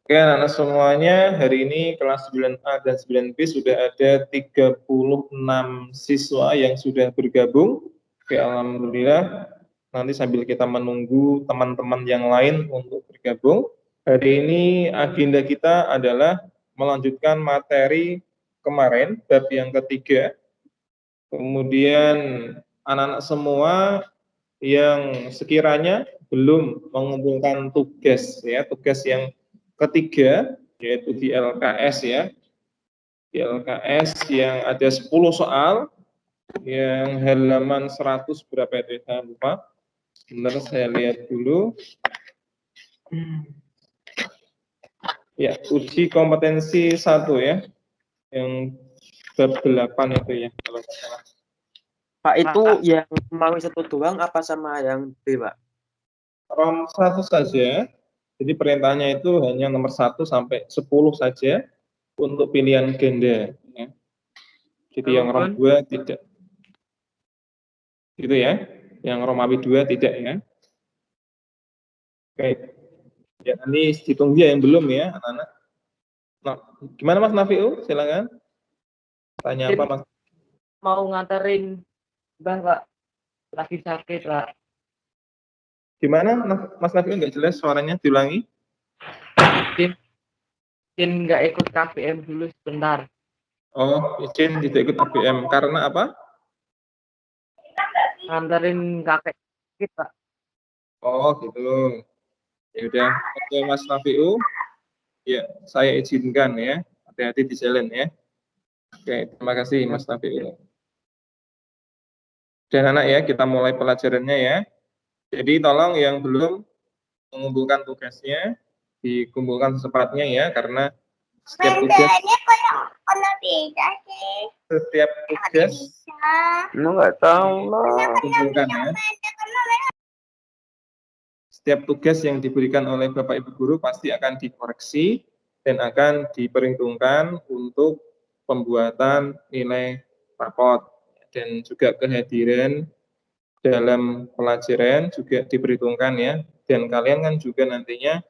Oke, anak-anak semuanya, hari ini kelas 9A dan 9B sudah ada 36 siswa yang sudah bergabung. Oke, alhamdulillah. Nanti sambil kita menunggu teman-teman yang lain untuk bergabung. Hari ini agenda kita adalah melanjutkan materi kemarin, bab yang ketiga. Kemudian anak-anak semua yang sekiranya belum mengumpulkan tugas ya, tugas yang ketiga yaitu di LKS ya. Di LKS yang ada 10 soal yang halaman 100 berapa itu saya lupa. Sebentar saya lihat dulu. Ya, uji kompetensi 1 ya. Yang bab 8 itu ya kalau tidak salah. Pak, itu yang mau satu doang apa sama yang B, Pak? Rom 1 saja. Jadi perintahnya itu hanya nomor 1 sampai 10 saja untuk pilihan ganda. Ya. Jadi yang Rom 2 tidak. Gitu ya. Yang Romawi 2 tidak ya. Oke. Ya, ini ditunggu ya yang belum ya, anak-anak. Nah, gimana Mas Nafiu? Silakan. Tanya apa Mas? Mau nganterin Mbah, Pak. Lagi sakit, Pak. Gimana Mas Nafiu, nggak jelas suaranya, diulangi. Izin nggak ikut KPM dulu sebentar. Oh, izin tidak ikut ABM karena apa? Nganterin kakek sakit, Pak. Oh, gitu. Ya udah, oke Mas Nafiu. Ya, saya izinkan ya. Hati-hati di jalan ya. Oke, terima kasih Mas Nafiu. Dan anak ya, kita mulai pelajarannya ya. Jadi tolong yang belum mengumpulkan tugasnya dikumpulkan secepatnya ya, karena setiap tugas Nggak tahu lah. kumpulkan ya. Setiap tugas yang diberikan oleh Bapak Ibu guru pasti akan dikoreksi dan akan diperhitungkan untuk pembuatan nilai rapot, dan juga kehadiran dalam pelajaran juga diperhitungkan ya. Dan kalian kan juga nantinya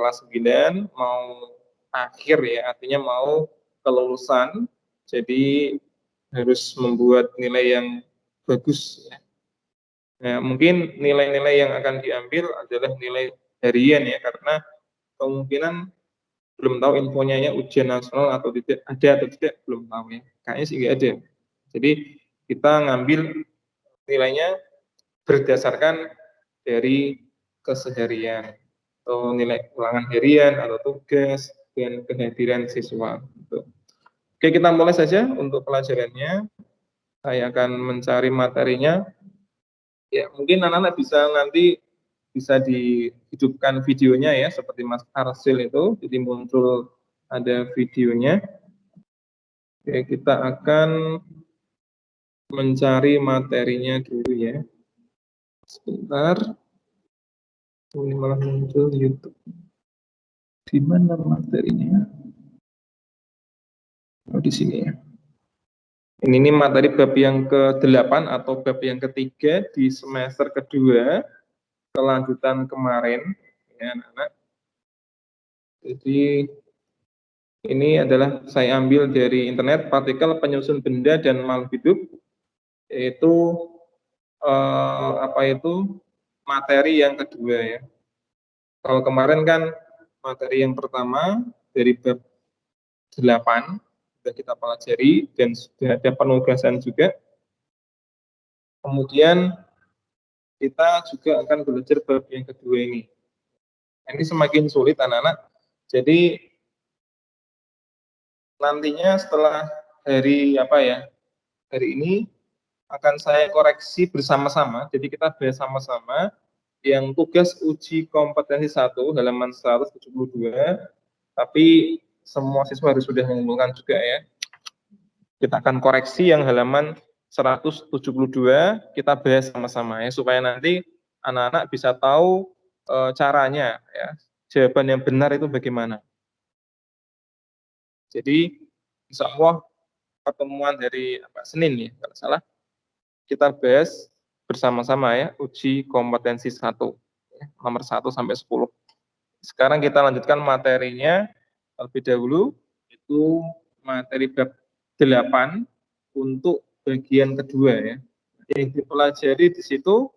kelas 9 mau akhir ya, artinya mau kelulusan, jadi harus membuat nilai yang bagus ya. Nah, mungkin nilai-nilai yang akan diambil adalah nilai harian ya, karena kemungkinan belum tahu infonya ya, ujian nasional atau tidak, ada atau tidak belum tahu ya. Kayaknya sih nggak ada. Jadi kita ngambil nilainya berdasarkan dari keseharian atau nilai ulangan harian atau tugas dan kehadiran siswa. Oke, kita mulai saja untuk pelajarannya. Saya akan mencari materinya. Ya, mungkin anak-anak bisa nanti bisa dihidupkan videonya ya, seperti Mas Arsil itu, jadi muncul ada videonya. Oke, kita akan mencari materinya dulu ya. Sebentar. Ini malah muncul di YouTube. Di mana materinya? Oh, di sini ya. Ini materi bab yang ke-8 atau bab yang ketiga di semester kedua, kelanjutan kemarin ya anak-anak. Jadi ini adalah saya ambil dari internet, partikel penyusun benda dan makhluk hidup, yaitu materi yang kedua ya. Kalau kemarin kan materi yang pertama dari bab 8 sudah kita pelajari dan sudah ada penugasan juga. Kemudian kita juga akan belajar bab yang kedua ini. Ini semakin sulit anak-anak. Jadi nantinya setelah hari hari ini akan saya koreksi bersama-sama. Jadi kita bahas sama-sama yang tugas uji kompetensi 1 halaman 172. Tapi semua siswa harus sudah mengumpulkan juga ya. Kita akan koreksi yang halaman 172, kita bahas sama-sama ya, supaya nanti anak-anak bisa tahu caranya ya, jawaban yang benar itu bagaimana. Jadi insya Allah pertemuan dari Senin ya, kalau salah, kita bahas bersama-sama ya, uji kompetensi 1, ya, nomor 1 sampai 10. Sekarang kita lanjutkan materinya terlebih dahulu, itu materi bab 8 untuk bagian kedua ya. Yang dipelajari di situ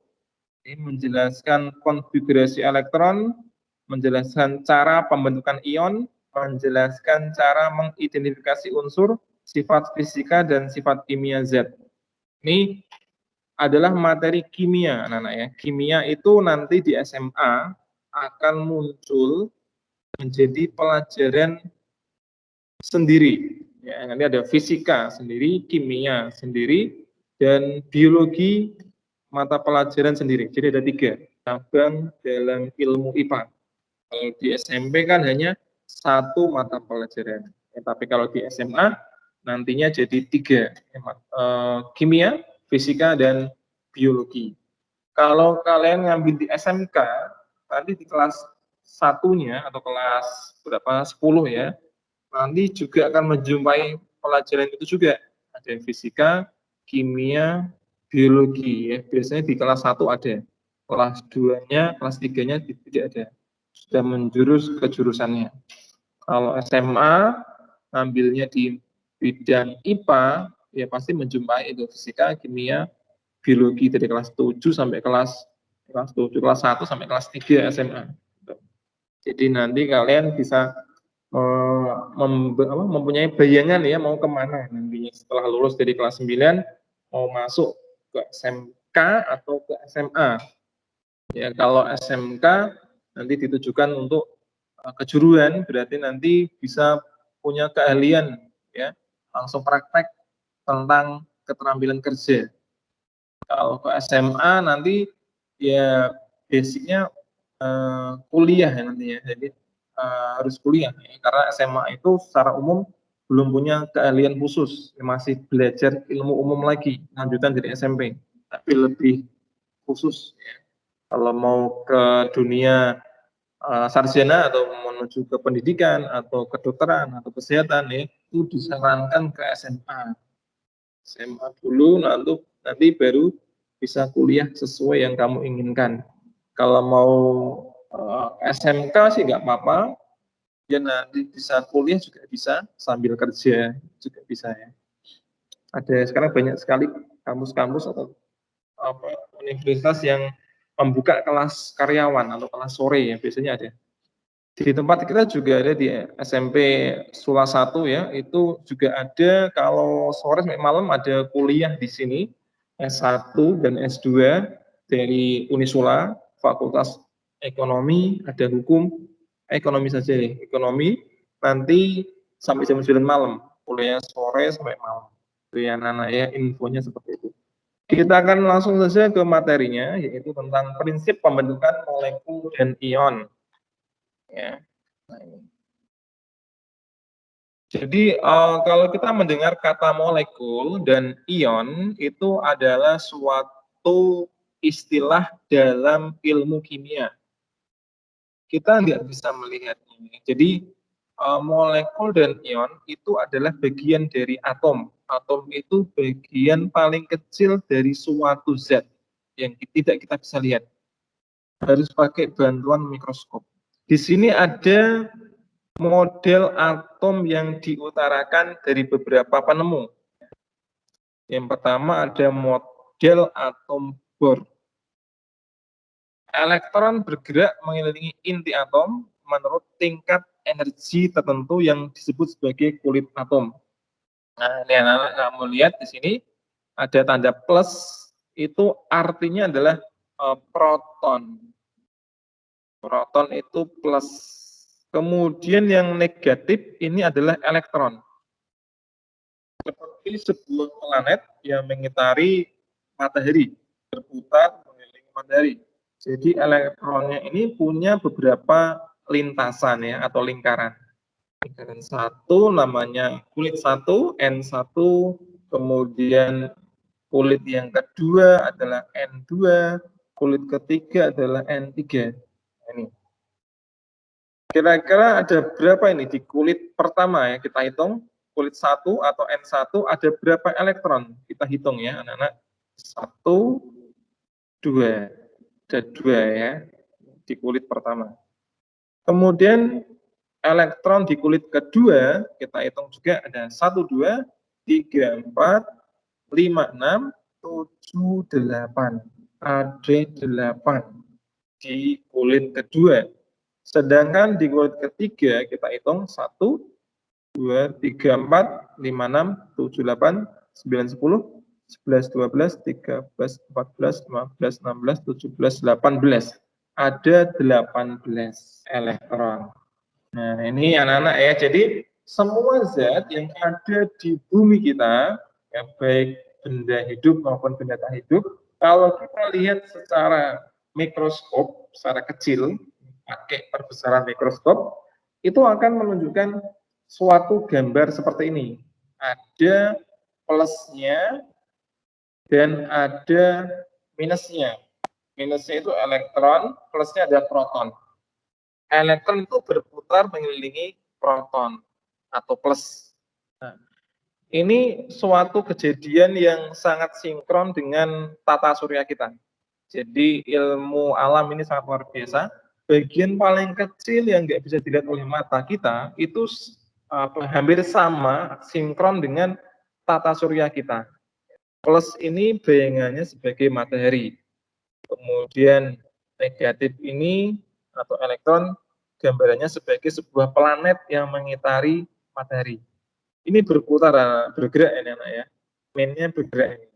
ini menjelaskan konfigurasi elektron, menjelaskan cara pembentukan ion, menjelaskan cara mengidentifikasi unsur, sifat fisika dan sifat kimia zat. Ini adalah materi kimia anak-anak ya. Kimia itu nanti di SMA akan muncul menjadi pelajaran sendiri. Ya, nanti ada fisika sendiri, kimia sendiri, dan biologi mata pelajaran sendiri. Jadi ada 3 cabang dalam ilmu IPA. Kalau di SMP kan hanya 1 mata pelajaran. Ya, tapi kalau di SMA nantinya jadi 3, kimia, fisika, dan biologi. Kalau kalian ngambil di SMK, tadi di kelas 1-nya atau kelas 10 ya, nanti juga akan menjumpai pelajaran itu juga. Ada fisika, kimia, biologi ya. Biasanya di kelas 1 ada. Kelas 2-nya, kelas 3-nya tidak ada. Sudah menjurus ke jurusannya. Kalau SMA ngambilnya di bidang IPA, ya pasti menjumpai itu fisika, kimia, biologi dari kelas 7 sampai kelas 1 sampai kelas 3 SMA. Jadi nanti kalian bisa mempunyai bayangan ya mau kemana nantinya setelah lulus dari kelas 9, mau masuk ke SMK atau ke SMA. Ya kalau SMK nanti ditujukan untuk kejuruan, berarti nanti bisa punya keahlian ya, langsung praktek tentang keterampilan kerja. Kalau ke SMA nanti ya basicnya kuliah ya nantinya, jadi harus kuliah ya, karena SMA itu secara umum belum punya keahlian khusus, masih belajar ilmu umum lagi, lanjutan dari SMP, tapi lebih khusus ya. Kalau mau ke dunia sarjana atau menuju ke pendidikan atau kedokteran atau kesehatan ya, itu disarankan ke SMA. SMA dulu, nanti baru bisa kuliah sesuai yang kamu inginkan. Kalau mau SMK sih nggak apa-apa, ya nanti bisa kuliah juga bisa, sambil kerja juga bisa ya. Ada sekarang banyak sekali kampus-kampus atau universitas yang membuka kelas karyawan atau kelas sore ya, biasanya ada. Di tempat kita juga ada di SMP Sula 1 ya, itu juga ada kalau sore sampai malam ada kuliah di sini, S1 dan S2 dari Unisula, Fakultas Ekonomi, ada hukum, ekonomi saja nih, ekonomi, nanti sampai jam 9 malam, kuliah sore sampai malam. Itu ya anak-anak ya, infonya seperti itu. Kita akan langsung saja ke materinya, yaitu tentang prinsip pembentukan molekul dan ion. Ya. Nah, ini. Jadi kalau kita mendengar kata molekul dan ion itu adalah suatu istilah dalam ilmu kimia. Kita nggak bisa melihatnya. Jadi molekul dan ion itu adalah bagian dari atom. Atom itu bagian paling kecil dari suatu zat yang tidak kita bisa lihat. Harus pakai bantuan mikroskop. Di sini ada model atom yang diutarakan dari beberapa penemu. Yang pertama ada model atom Bohr. Elektron bergerak mengelilingi inti atom menurut tingkat energi tertentu yang disebut sebagai kulit atom. Nah, ini anak-anak kamu lihat di sini ada tanda plus, itu artinya adalah proton. Proton itu plus. Kemudian yang negatif ini adalah elektron. Seperti sebuah planet yang mengitari matahari, berputar mengelilingi matahari. Jadi elektronnya ini punya beberapa lintasan ya atau lingkaran. Lingkaran satu namanya kulit 1, N1, kemudian kulit yang kedua adalah N2, kulit ketiga adalah N3. Ini. Kira-kira ada berapa ini di kulit pertama ya, kita hitung kulit 1 atau N1 ada berapa elektron? Kita hitung ya anak-anak. 1, 2. Ada 2 ya di kulit pertama. Kemudian elektron di kulit kedua kita hitung juga ada 1, 2, 3, 4, 5, 6, 7, 8. Ada 8 di kulit kedua. Sedangkan di kulit ketiga kita hitung 1, 2, 3, 4, 5, 6, 7, 8, 9, 10, 11, 12, 13, 14, 15, 16, 17, 18. Ada 18 elektron. Nah, ini anak-anak ya. Jadi semua zat yang ada di bumi kita, ya, baik benda hidup maupun benda tak hidup, kalau kita lihat secara mikroskop, secara kecil, pakai perbesaran mikroskop, itu akan menunjukkan suatu gambar seperti ini. Ada plusnya dan ada minusnya. Minusnya itu elektron, plusnya ada proton. Elektron itu berputar mengelilingi proton atau plus. Nah, ini suatu kejadian yang sangat sinkron dengan tata surya kita. Jadi ilmu alam ini sangat luar biasa. Bagian paling kecil yang nggak bisa dilihat oleh mata kita itu hampir sama sinkron dengan tata surya kita. Plus ini bayangannya sebagai matahari. Kemudian negatif ini atau elektron gambarannya sebagai sebuah planet yang mengitari matahari. Ini berputar, bergerak ini anak ya. Mainnya bergerak ini.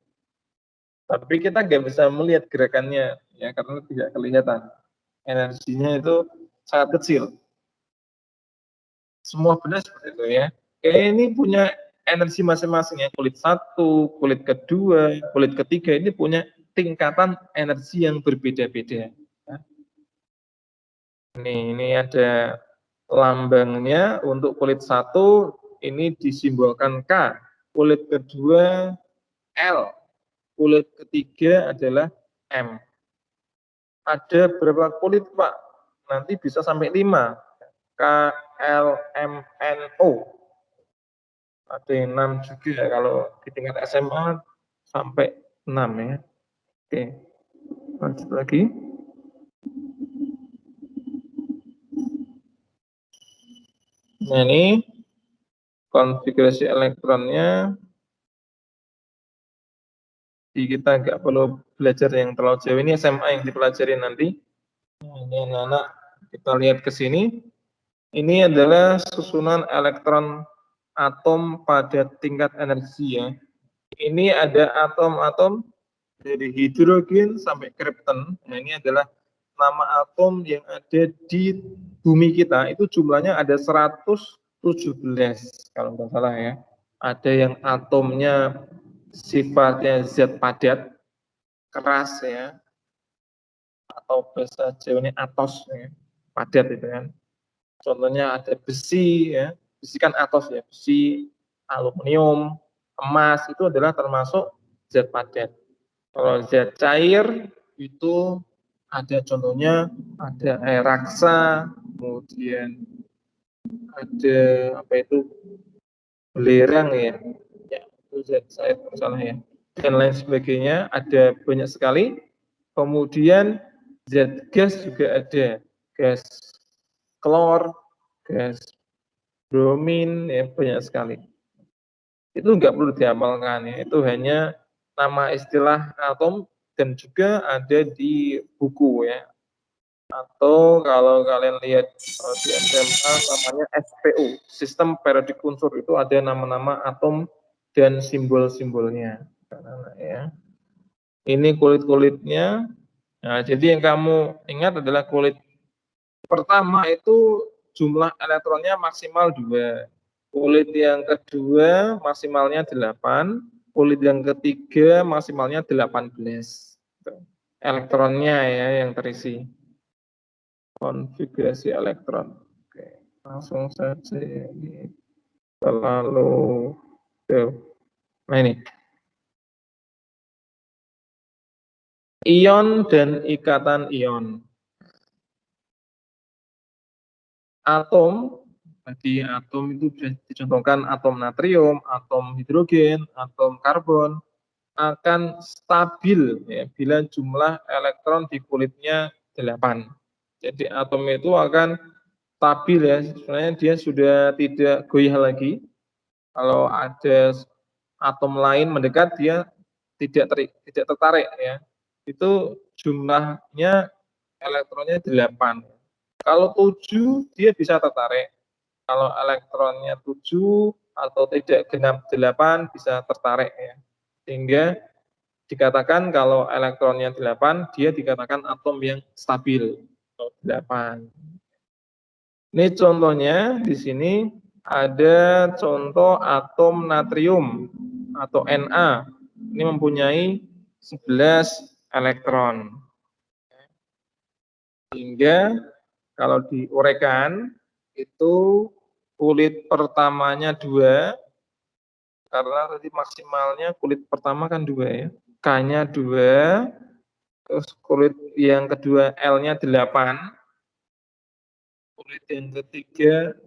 Tapi kita nggak bisa melihat gerakannya ya karena tidak kelihatan. Energinya itu sangat kecil. Semua benda seperti itu ya. Kayak ini punya energi masing-masing ya. Kulit 1, kulit kedua, kulit ketiga ini punya tingkatan energi yang berbeda-beda. Ini ada lambangnya. Untuk kulit 1 ini disimbolkan K, kulit kedua L, kulit ketiga adalah M. Ada berapa kulit Pak? Nanti bisa sampai 5. K, L, M, N, O. Ada yang 6 juga kalau di tingkat SMA sampai 6 ya. Oke, lanjut lagi. Nah ini konfigurasi elektronnya. Jadi kita nggak perlu belajar yang terlalu jauh, ini SMA yang dipelajari nanti. Nah, ini anak-anak kita lihat ke sini. Ini adalah susunan elektron atom pada tingkat energi ya. Ini ada atom-atom dari hidrogen sampai kripton. Nah, ini adalah nama atom yang ada di bumi kita. Itu jumlahnya ada 117 kalau nggak salah ya. Ada yang atomnya sifatnya zat padat, keras ya, atau bahasa Jawanya atos ya, padat itu kan. Contohnya ada besi ya, besi kan atos ya, besi, aluminium, emas itu adalah termasuk zat padat. Kalau zat cair itu ada contohnya ada air raksa, kemudian ada apa itu belerang ya, ya itu zat cair salah ya, dan lain sebagainya, ada banyak sekali. Kemudian zat gas juga ada, gas klor, gas bromin, ya banyak sekali. Itu nggak perlu dihafalkan ya, itu hanya nama istilah atom dan juga ada di buku ya. Atau kalau kalian lihat di SMA namanya SPU, Sistem Periodik Unsur, itu ada nama-nama atom dan simbol-simbolnya. Ya. Ini kulit-kulitnya. Nah, jadi yang kamu ingat adalah kulit pertama itu jumlah elektronnya maksimal 2. Kulit yang kedua maksimalnya 8. Kulit yang ketiga maksimalnya 18. Elektronnya ya yang terisi. Konfigurasi elektron. Oke, langsung saja ini terlalu jauh. Nah ini. Ion dan ikatan ion. Atom, tadi atom itu bisa dicontohkan atom natrium, atom hidrogen, atom karbon, akan stabil ya, bila jumlah elektron di kulitnya 8. Jadi atom itu akan stabil ya, sebenarnya dia sudah tidak goyah lagi. Kalau ada atom lain mendekat, dia tidak tertarik ya. Itu jumlahnya elektronnya 8. Kalau 7 dia bisa tertarik. Kalau elektronnya 7 atau tidak genap 8 bisa tertarik ya. Sehingga dikatakan kalau elektronnya 8 dia dikatakan atom yang stabil. 8. Ini contohnya di sini ada contoh atom natrium atau Na. Ini mempunyai 11 elektron. Sehingga kalau diuraikan itu kulit pertamanya 2, karena tadi maksimalnya kulit pertama kan 2 ya. K-nya 2, terus kulit yang kedua L-nya 8, kulit yang ketiga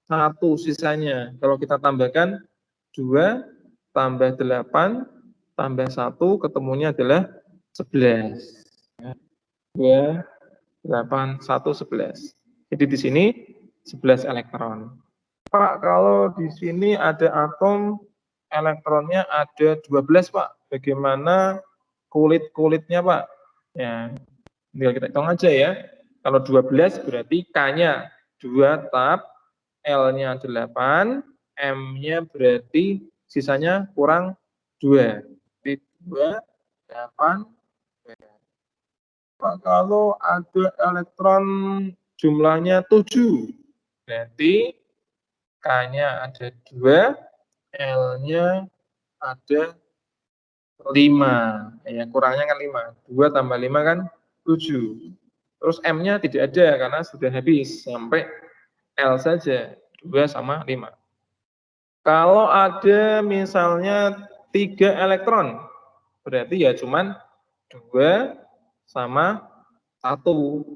1 sisanya. Kalau kita tambahkan 2 tambah 8 tambah 1 ketemunya adalah 11. 2, 8, 1, 11. Jadi di sini 11 elektron. Pak, kalau di sini ada atom elektronnya ada 12, Pak. Bagaimana kulit-kulitnya, Pak? Ya, tinggal kita hitung aja ya. Kalau 12 berarti K-nya 2 tab, L-nya 8, M-nya berarti sisanya kurang 2. Jadi 2, 8, 2. Pak, kalau ada elektron jumlahnya 7, berarti K-nya ada 2, L-nya ada 5. Ya, kurangnya kan 5. 2 tambah 5 kan 7. Terus M-nya tidak ada karena sudah habis. Sampai L saja. 2 sama 5. Kalau ada misalnya 3 elektron, berarti ya cuman 2 sama 1.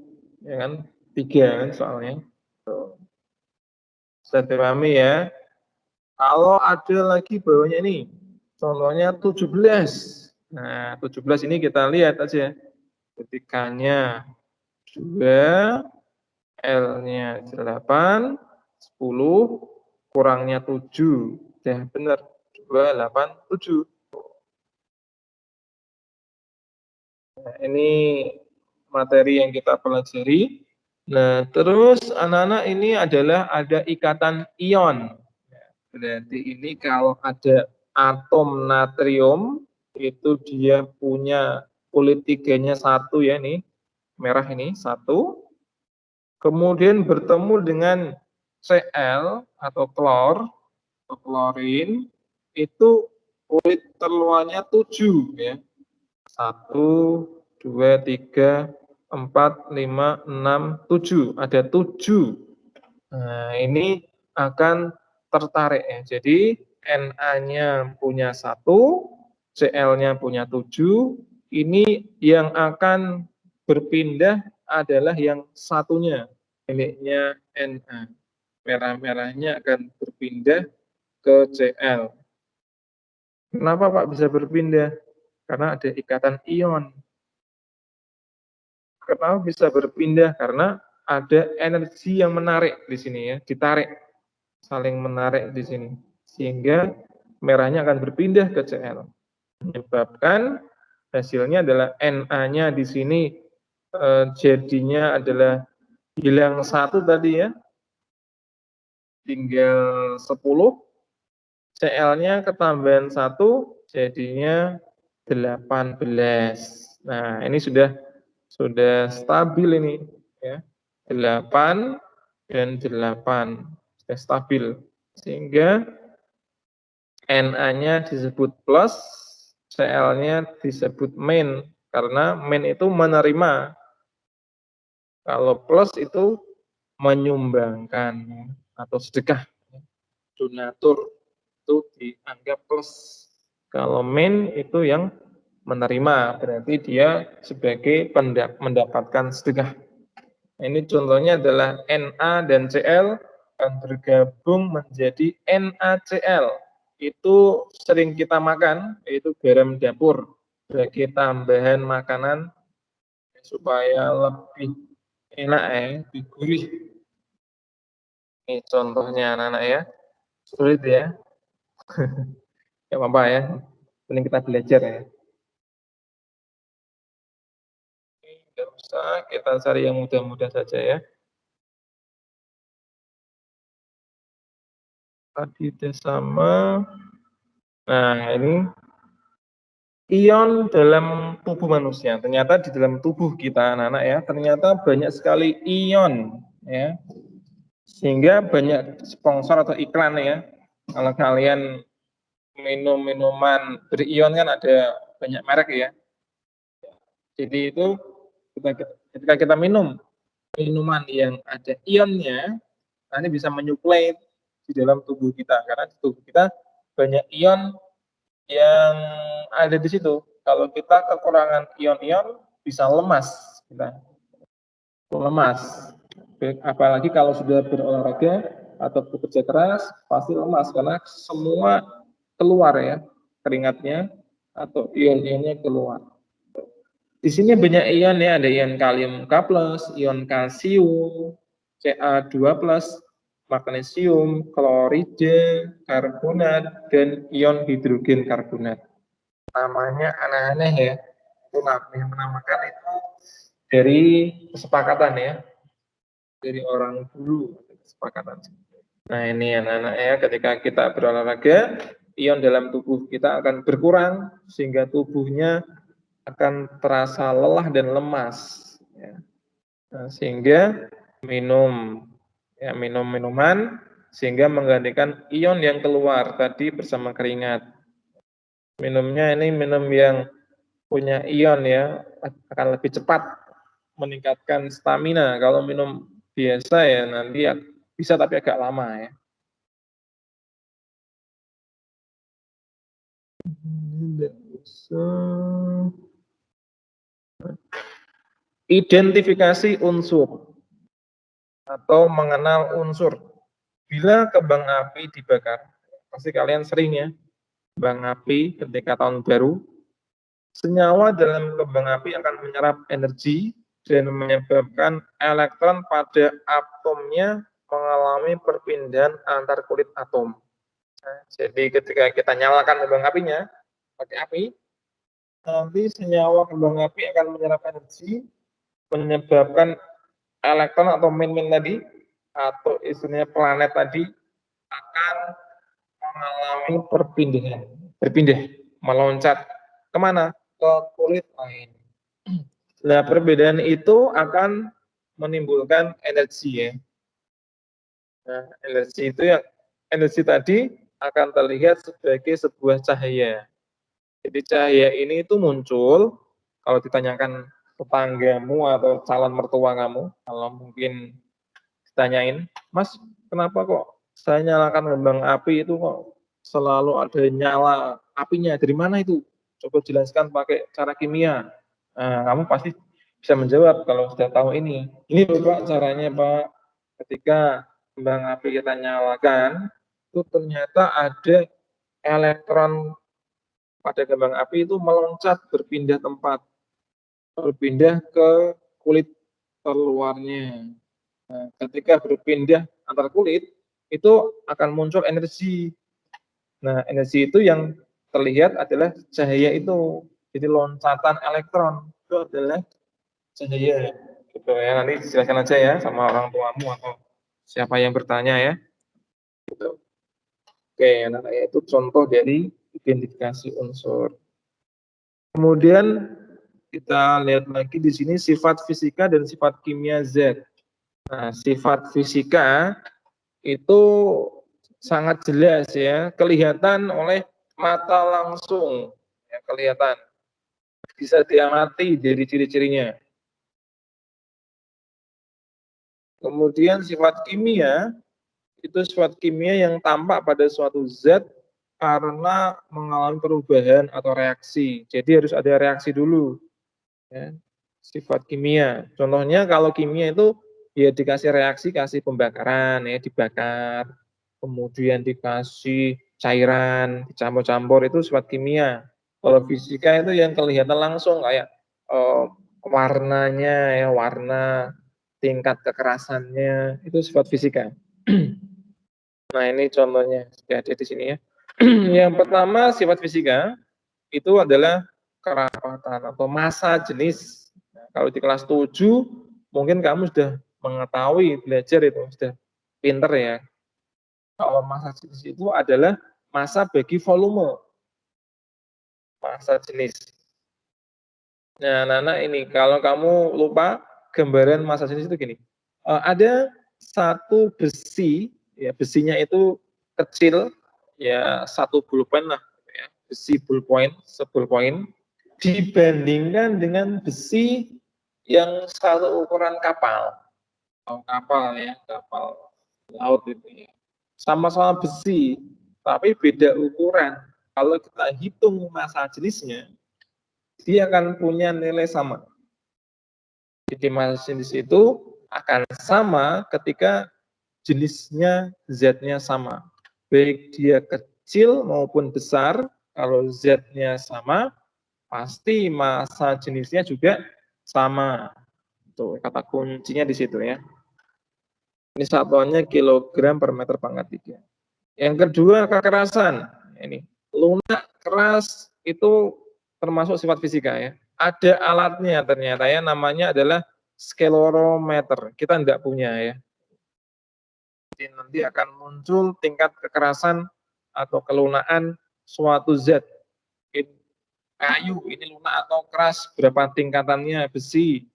Ya kan? 3 kan soalnya. Bisa dipahami ya. Kalau ada lagi bawahnya ini, contohnya 17. Nah, 17 ini kita lihat aja. Ketikanya 2, L-nya 8, 10, kurangnya 7. Ya, benar. 2, 8, 7. Nah, ini materi yang kita pelajari. Nah, terus anak-anak ini adalah ada ikatan ion. Berarti ini kalau ada atom natrium itu dia punya kulit 3-nya 1 ya, nih merah ini 1. Kemudian bertemu dengan Cl atau klor atau klorin, itu kulit terluarnya 7 ya. 1, 2, 3, 4, 5, 6, 7. Ada 7. Nah, ini akan tertarik ya. Jadi Na-nya punya 1, Cl-nya punya 7. Ini yang akan berpindah adalah yang satunya, miliknya Na. Merah-merahnya akan berpindah ke Cl. Kenapa Pak bisa berpindah? Karena ada ikatan ion. Kenapa bisa berpindah? Karena ada energi yang menarik di sini ya, ditarik, saling menarik di sini, sehingga merahnya akan berpindah ke Cl. Menyebabkan hasilnya adalah Na-nya di sini jadinya adalah hilang 1 tadi ya, tinggal 10. Cl-nya ketambahan 1 jadinya 18. Nah, ini sudah stabil ini ya. 8 dan 8 sudah stabil. Sehingga Na-nya disebut plus, Cl-nya disebut main karena main itu menerima. Kalau plus itu menyumbangkan atau sedekah. Donatur itu dianggap plus. Kalau main itu yang menerima, berarti dia sebagai mendapatkan sedekah. Ini contohnya adalah Na dan Cl akan bergabung menjadi NaCl. Itu sering kita makan, yaitu garam dapur sebagai tambahan makanan supaya lebih enak ya, lebih gurih. Ini contohnya anak-anak ya, sulit ya. Gak apa-apa ya, penting kita belajar ya. Tidak usah, kita cari yang mudah-mudah saja ya. Tadi udah sama. Nah, ini ion dalam tubuh manusia. Ternyata di dalam tubuh kita anak-anak ya, ternyata banyak sekali ion ya. Sehingga banyak sponsor atau iklan ya. Kalau kalian minum minuman berion kan ada banyak merek ya. Jadi itu ketika kita minum minuman yang ada ionnya, nanti bisa menyuplai di dalam tubuh kita karena di tubuh kita banyak ion yang ada di situ. Kalau kita kekurangan ion-ion bisa lemas kita. Lemas. Apalagi kalau sudah berolahraga atau bekerja keras pasti lemas karena semua keluar ya, keringatnya atau ion-ionnya keluar. Di sini banyak ion ya, ada ion kalium K+, ion kalsium, Ca2+, magnesium, klorida, karbonat, dan ion hidrogen karbonat. Namanya aneh-aneh ya. Itu yang menamakan itu dari kesepakatan ya. Dari orang dulu kesepakatan. Nah, ini anak-anak ya, ketika kita berolahraga, ion dalam tubuh kita akan berkurang sehingga tubuhnya akan terasa lelah dan lemas ya. Nah, sehingga minum minuman sehingga menggantikan ion yang keluar tadi bersama keringat. Minumnya ini minum yang punya ion ya, akan lebih cepat meningkatkan stamina. Kalau minum biasa ya nanti bisa tapi agak lama ya. Identifikasi unsur atau mengenal unsur. Bila kembang api dibakar, pasti kalian sering ya, kembang api ketika tahun baru, senyawa dalam kembang api akan menyerap energi dan menyebabkan elektron pada atomnya mengalami perpindahan antar kulit atom. Nah, jadi ketika kita nyalakan kembang apinya, pakai api, nanti senyawa kembang api akan menyerap energi, menyebabkan elektron atau min-min tadi, atau istilahnya planet tadi, akan mengalami berpindah, meloncat kemana? Ke kulit lain. Nah, perbedaan itu akan menimbulkan energi ya. Nah, energi tadi akan terlihat sebagai sebuah cahaya. Jadi cahaya ini itu muncul kalau ditanyakan tetanggamu atau calon mertua kamu, kalau mungkin ditanyain, "Mas, kenapa kok saya nyalakan kembang api itu kok selalu ada nyala apinya, dari mana itu? Coba jelaskan pakai cara kimia." Nah, kamu pasti bisa menjawab kalau sudah tahu ini. "Ini loh Pak caranya Pak, ketika kembang api kita nyalakan, itu ternyata ada elektron pada kembang api itu meloncat berpindah tempat, berpindah ke kulit terluarnya. Nah, ketika berpindah antar kulit, itu akan muncul energi. Nah, energi itu yang terlihat adalah cahaya itu. Jadi loncatan elektron itu adalah cahaya. Gitu ya, nanti dijelaskan aja ya sama orang tuamu atau siapa yang bertanya ya. Gitu. Oke, nah itu contoh dari identifikasi unsur. Kemudian kita lihat lagi di sini sifat fisika dan sifat kimia zat. Nah, sifat fisika itu sangat jelas ya, kelihatan oleh mata langsung, ya, kelihatan, bisa diamati dari ciri-cirinya. Kemudian sifat kimia, itu sifat kimia yang tampak pada suatu zat karena mengalami perubahan atau reaksi. Jadi harus ada reaksi dulu. Ya. Sifat kimia. Contohnya kalau kimia itu ya dikasih reaksi, kasih pembakaran, ya dibakar, kemudian dikasih cairan, dicampur-campur, itu sifat kimia. Kalau fisika itu yang kelihatan langsung kayak warnanya, ya warna, tingkat kekerasannya, itu sifat fisika. Nah ini contohnya sudah ada di sini ya. Yang pertama sifat fisika itu adalah kerapatan atau massa jenis. Nah, kalau di kelas 7 mungkin kamu sudah mengetahui, belajar itu sudah pinter ya. Kalau massa jenis itu adalah massa bagi volume. Massa jenis. Nah, Nana ini kalau kamu lupa gambaran massa jenis itu gini. Ada satu besi, ya besinya itu kecil, ya 1 pulpen lah, ya, besi ballpoint, seballpoint, dibandingkan dengan besi yang satu ukuran kapal. Kapal ya, kapal laut itu ya. Sama-sama besi, tapi beda ukuran. Kalau kita hitung massa jenisnya, dia akan punya nilai sama. Jadi massa jenis itu akan sama ketika jenisnya Z-nya sama. Baik dia kecil maupun besar, kalau Z-nya sama, pasti massa jenisnya juga sama. Tuh, kata kuncinya di situ ya. Ini satuannya kilogram per meter pangkat 3. Yang kedua, kekerasan. Ini lunak, keras, itu termasuk sifat fisika ya. Ada alatnya ternyata ya, namanya adalah skalorometer. Kita tidak punya ya. Jadi nanti akan muncul tingkat kekerasan atau kelunaan suatu zat. Kayu ini lunak atau keras, berapa tingkatannya, besi,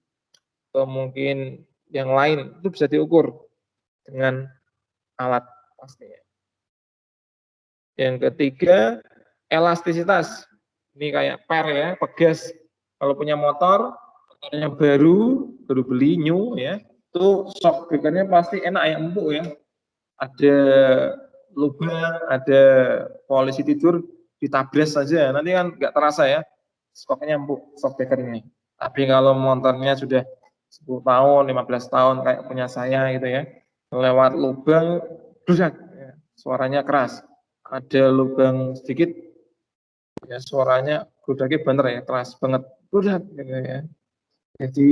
atau mungkin yang lain, itu bisa diukur dengan alat pastinya. Yang ketiga, elastisitas. Ini kayak per ya, pegas. Kalau punya motor, motornya baru beli new ya, itu shock breakernya pasti enak ya, empuk ya. Ada lubang, ada polisi tidur, ditabres saja, nanti kan nggak terasa ya, shocknya empuk, shock breakernya. Tapi kalau motornya sudah 10 tahun, 15 tahun kayak punya saya gitu ya, lewat lubang, dusak, ya, suaranya keras. Ada lubang sedikit, ya suaranya gudagnya bener ya, keras banget, dusak gitu ya. Jadi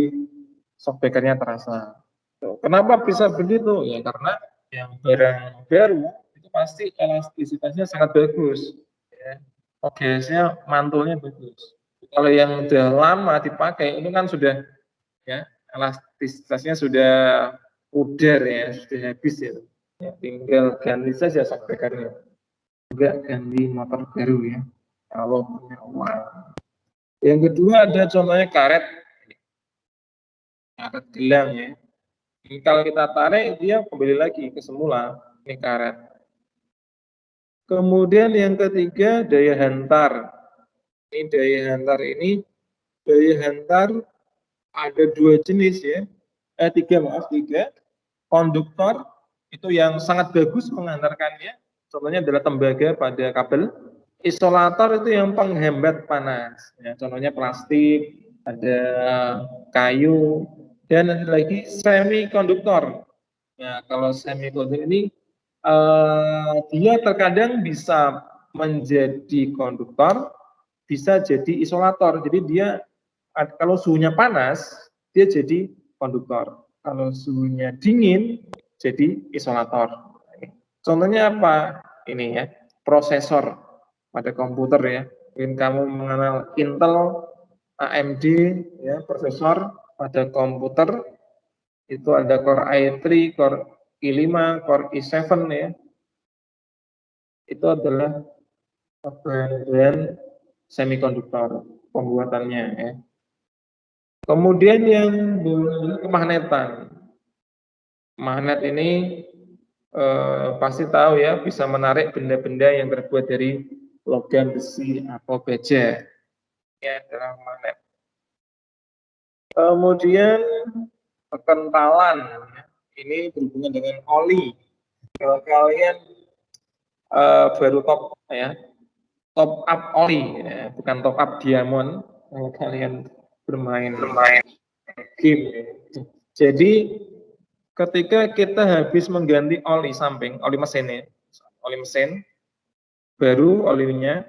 shock breakernya terasa. Kenapa bisa begitu? Ya karena yang barang baru itu pasti elastisitasnya sangat bagus. Ya. Oke-nya mantulnya bagus. Kalau yang udah lama dipakai itu kan sudah ya elastisitasnya sudah pudar ya, sudah habis ya. Ya tinggal ganti saja shock breakernya. Juga ganti motor baru ya. Kalau punya uang. Yang kedua ada contohnya karet. Karet gelang ya. Jadi kalau kita tarik, dia kembali lagi ke semula, ini karet. Kemudian yang ketiga, daya hantar. Ini daya hantar ada 2 jenis ya. 3. Konduktor itu yang sangat bagus menghantarkannya. Contohnya adalah tembaga pada kabel. Isolator itu yang penghambat panas. Ya, contohnya plastik, ada kayu, dan ada lagi semikonduktor. Ya, kalau semikonduktor ini dia terkadang bisa menjadi konduktor, bisa jadi isolator. Jadi dia kalau suhunya panas, dia jadi konduktor. Kalau suhunya dingin, jadi isolator. Contohnya apa? Ini ya, prosesor pada komputer ya. Mungkin kamu mengenal Intel, AMD, ya, prosesor pada komputer itu ada Core i3, Core i5, Core i7 ya. Itu adalah bahan semikonduktor pembuatannya ya. Kemudian yang kemagnetan. Magnet ini pasti tahu ya, bisa menarik benda-benda yang terbuat dari logam, besi, atau baja. Ya, adalah magnet. Kemudian kekentalan. Ini berhubungan dengan oli. Kalau kalian baru top up oli, ya, bukan top up diamond. Kalau kalian bermain game. Jadi ketika kita habis mengganti oli samping, oli mesin baru olinya,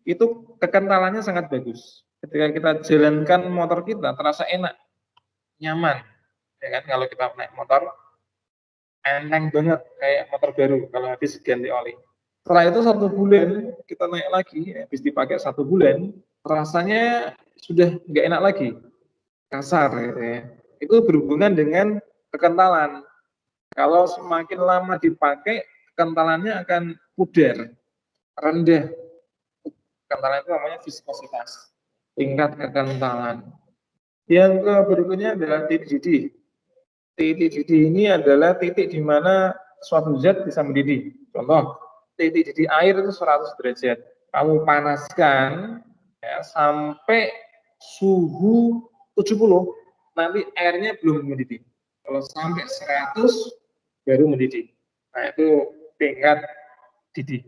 itu kekentalannya sangat bagus. Ketika kita jalankan motor kita terasa enak, nyaman, ya kan? Kalau kita naik motor enteng banget kayak motor baru kalau habis ganti oli. Setelah itu 1 bulan kita naik lagi, habis dipakai 1 bulan, rasanya sudah nggak enak lagi, kasar gitu ya. Itu berhubungan dengan kekentalan. Kalau semakin lama dipakai, kekentalannya akan pudar, rendah. Kekentalan itu namanya viskositas, tingkat kekentalan. Yang berikutnya adalah titik didih. Titik didih ini adalah titik di mana suatu zat bisa mendidih. Contoh, titik didih air itu 100 derajat. Kamu panaskan ya, sampai suhu 70, nanti airnya belum mendidih. Kalau sampai 100 baru mendidih. Nah, itu tingkat didih.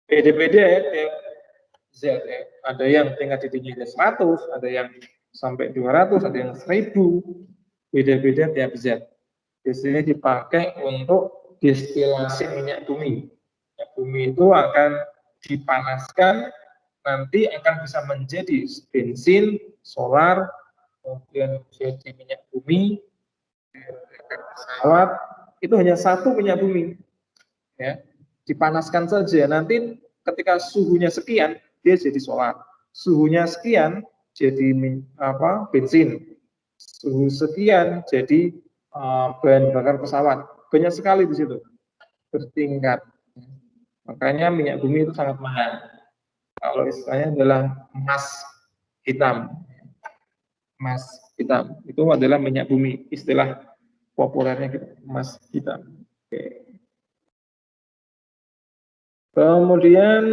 Beda-beda ya, zat ya. Ada yang tingkat didihnya 100, ada yang sampai 200, ada yang 1000. Beda-beda tiap zat. Biasanya dipakai untuk destilasi minyak bumi. Minyak bumi itu akan dipanaskan, nanti akan bisa menjadi bensin, solar, kemudian jadi minyak bumi, pesawat. Itu hanya satu minyak bumi, ya, dipanaskan saja. Nanti ketika suhunya sekian, dia jadi solar. Suhunya sekian, jadi bensin. Suhu sekian, jadi bahan bakar pesawat. Banyak sekali di situ, bertingkat. Makanya minyak bumi itu sangat mahal. Kalau istilahnya adalah emas hitam. Emas hitam itu adalah minyak bumi, istilah populernya gitu, emas hitam. Oke. Kemudian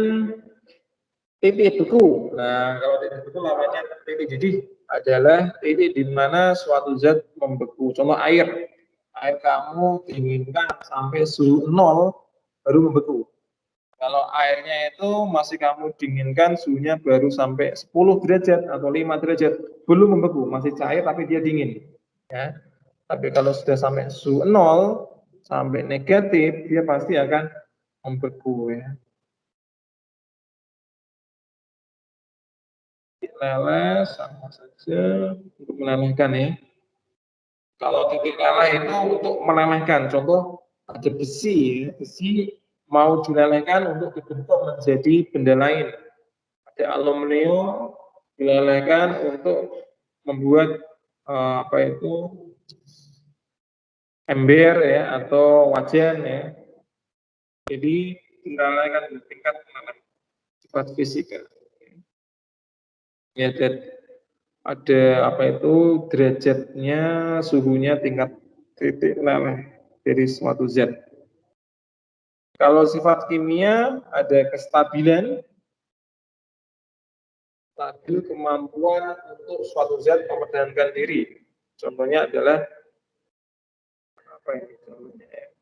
titik beku. Nah, kalau titik beku namanya titik didih adalah titik di mana suatu zat membeku. Contoh air. Air kamu dinginkan sampai suhu 0 baru membeku. Kalau airnya itu masih kamu dinginkan suhunya baru sampai 10 derajat atau 5 derajat, belum membeku, masih cair tapi dia dingin. Ya. Tapi kalau sudah sampai suhu 0 sampai negatif, dia pasti akan membeku ya. Leles sama saja untuk melelehkan ya. Kalau titik leleh itu untuk melelehkan, contoh ada besi, besi mau dilelehkan untuk dibentuk menjadi benda lain. Ada aluminium dilelehkan untuk membuat ember ya atau wajan ya. Jadi dilelehkan di tingkat sifat fisika. Ya, dan ada derajatnya, suhunya, tingkat titik leleh dari suatu zat. Kalau sifat kimia ada kestabilan, kemampuan untuk suatu zat mempertahankan diri. Contohnya adalah apa ini contohnya?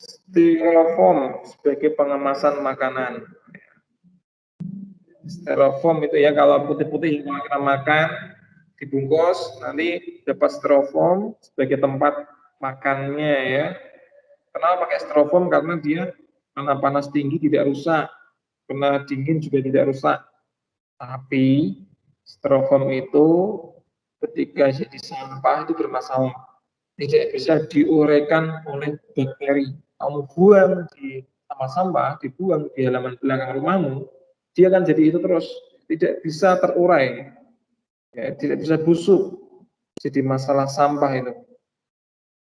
Styrofoam sebagai pengemasan makanan. Styrofoam itu ya kalau putih-putih yang kita makan dibungkus nanti dapat styrofoam sebagai tempat makannya ya. Kenapa pakai styrofoam? Karena dia karena panas tinggi tidak rusak, kena dingin juga tidak rusak. Tapi styrofoam itu ketika jadi sampah itu bermasalah, tidak bisa diuraikan oleh bakteri. Kamu buang di tempat sampah, dibuang di halaman belakang rumahmu, dia akan jadi itu terus, tidak bisa terurai, ya, tidak bisa busuk, jadi masalah sampah itu.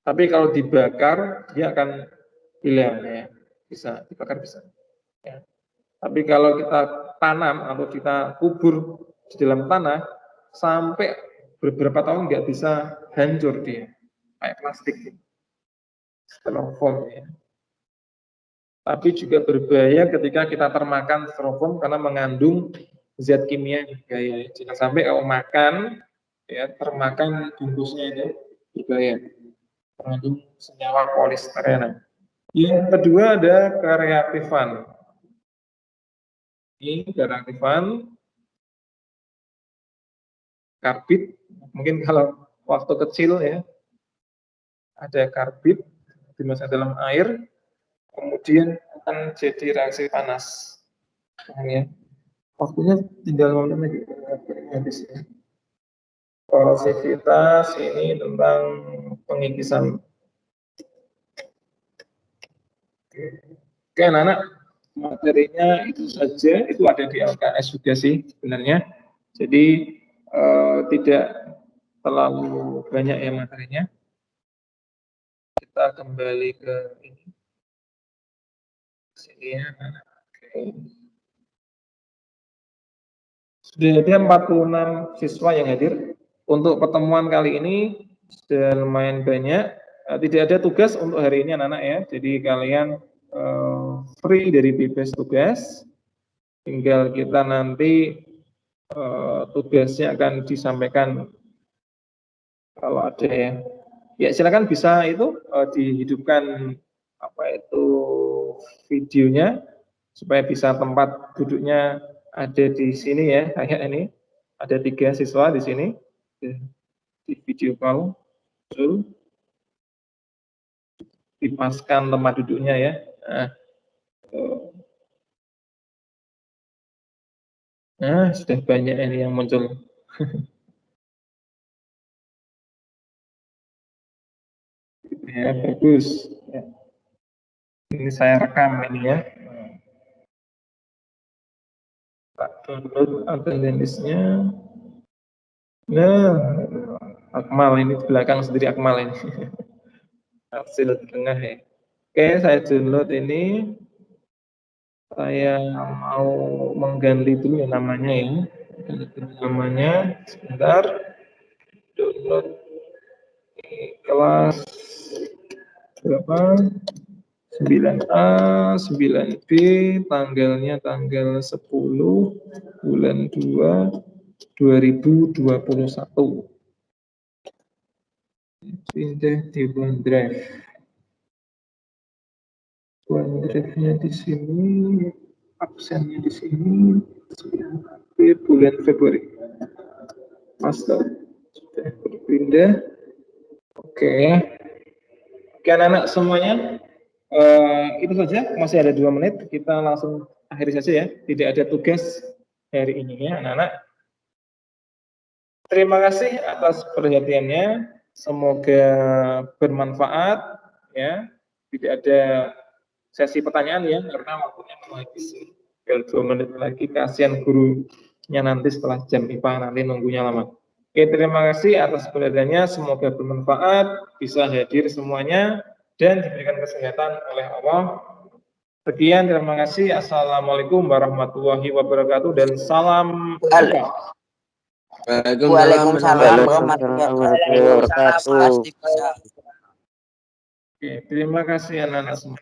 Tapi kalau dibakar, dia akan hilang ya, bisa dibakar bisa. Ya. Tapi kalau kita tanam atau kita kubur di dalam tanah, sampai beberapa tahun nggak bisa hancur dia, kayak plastik, styrofoam ya. Tapi juga berbahaya ketika kita termakan styrofoam karena mengandung zat kimia yang berbahaya. Jangan sampai kalau makan ya termakan bungkusnya itu berbahaya, mengandung senyawa polisterena. Yang kedua ada kereaktifan. Ini kereaktifan karbit, mungkin kalau waktu kecil ya ada karbit dimasukkan dalam air, kemudian akan jadi reaksi panas. Ya. Waktunya tinggal momen lagi habis ya. Korosivitas ini tentang pengikisan. Oke, anak-anak, materinya itu saja, itu ada di LKS juga sih sebenarnya. Jadi tidak terlalu banyak ya materinya. Kita kembali ke ini. Sini ya, anak-anak. Oke. Sudah ada 46 siswa yang hadir. Untuk pertemuan kali ini sudah lumayan banyak. Tidak ada tugas untuk hari ini anak-anak ya. Jadi kalian free dari bebas tugas. Tinggal kita nanti tugasnya akan disampaikan kalau ada ya. Ya silakan bisa itu dihidupkan apa itu videonya supaya bisa tempat duduknya ada di sini ya, kayak ini ada 3 siswa di sini di video call, dipaskan tempat duduknya ya. Nah, sudah banyak ini yang muncul. Ya, bagus. Ya. Ini saya rekam ini ya. Tak download attendance-nya. Nah, Akmal ini di belakang sendiri Akmal ini. Hasil tengah ya. Oke, saya download ini. Saya mau mengganti dulu ya namanya ya. Ganti namanya sebentar. Download kelas berapa? 9A, 9B, tanggalnya tanggal 10 bulan 2 2021. Pindah di OneDrive. OneDrive-nya di sini, absennya di sini, 9 bulan Februari. Master sudah berpindah. Oke, anak-anak semuanya. Itu saja, masih ada 2 menit, kita langsung akhiri saja ya. Tidak ada tugas hari ini ya anak-anak. Terima kasih atas perhatiannya, semoga bermanfaat ya. Tidak ada sesi pertanyaan ya, karena waktunya mau habis. 2 menit lagi, kasihan gurunya nanti setelah jam IPA nanti nunggunya lama. Oke, terima kasih atas perhatiannya, semoga bermanfaat, bisa hadir semuanya dan diberikan kesehatan oleh Allah. Sekian, terima kasih. Assalamualaikum warahmatullahi wabarakatuh dan salam berkah. Waalaikumsalam warahmatullahi wabarakatuh. Oke, terima kasih anak-anak semua.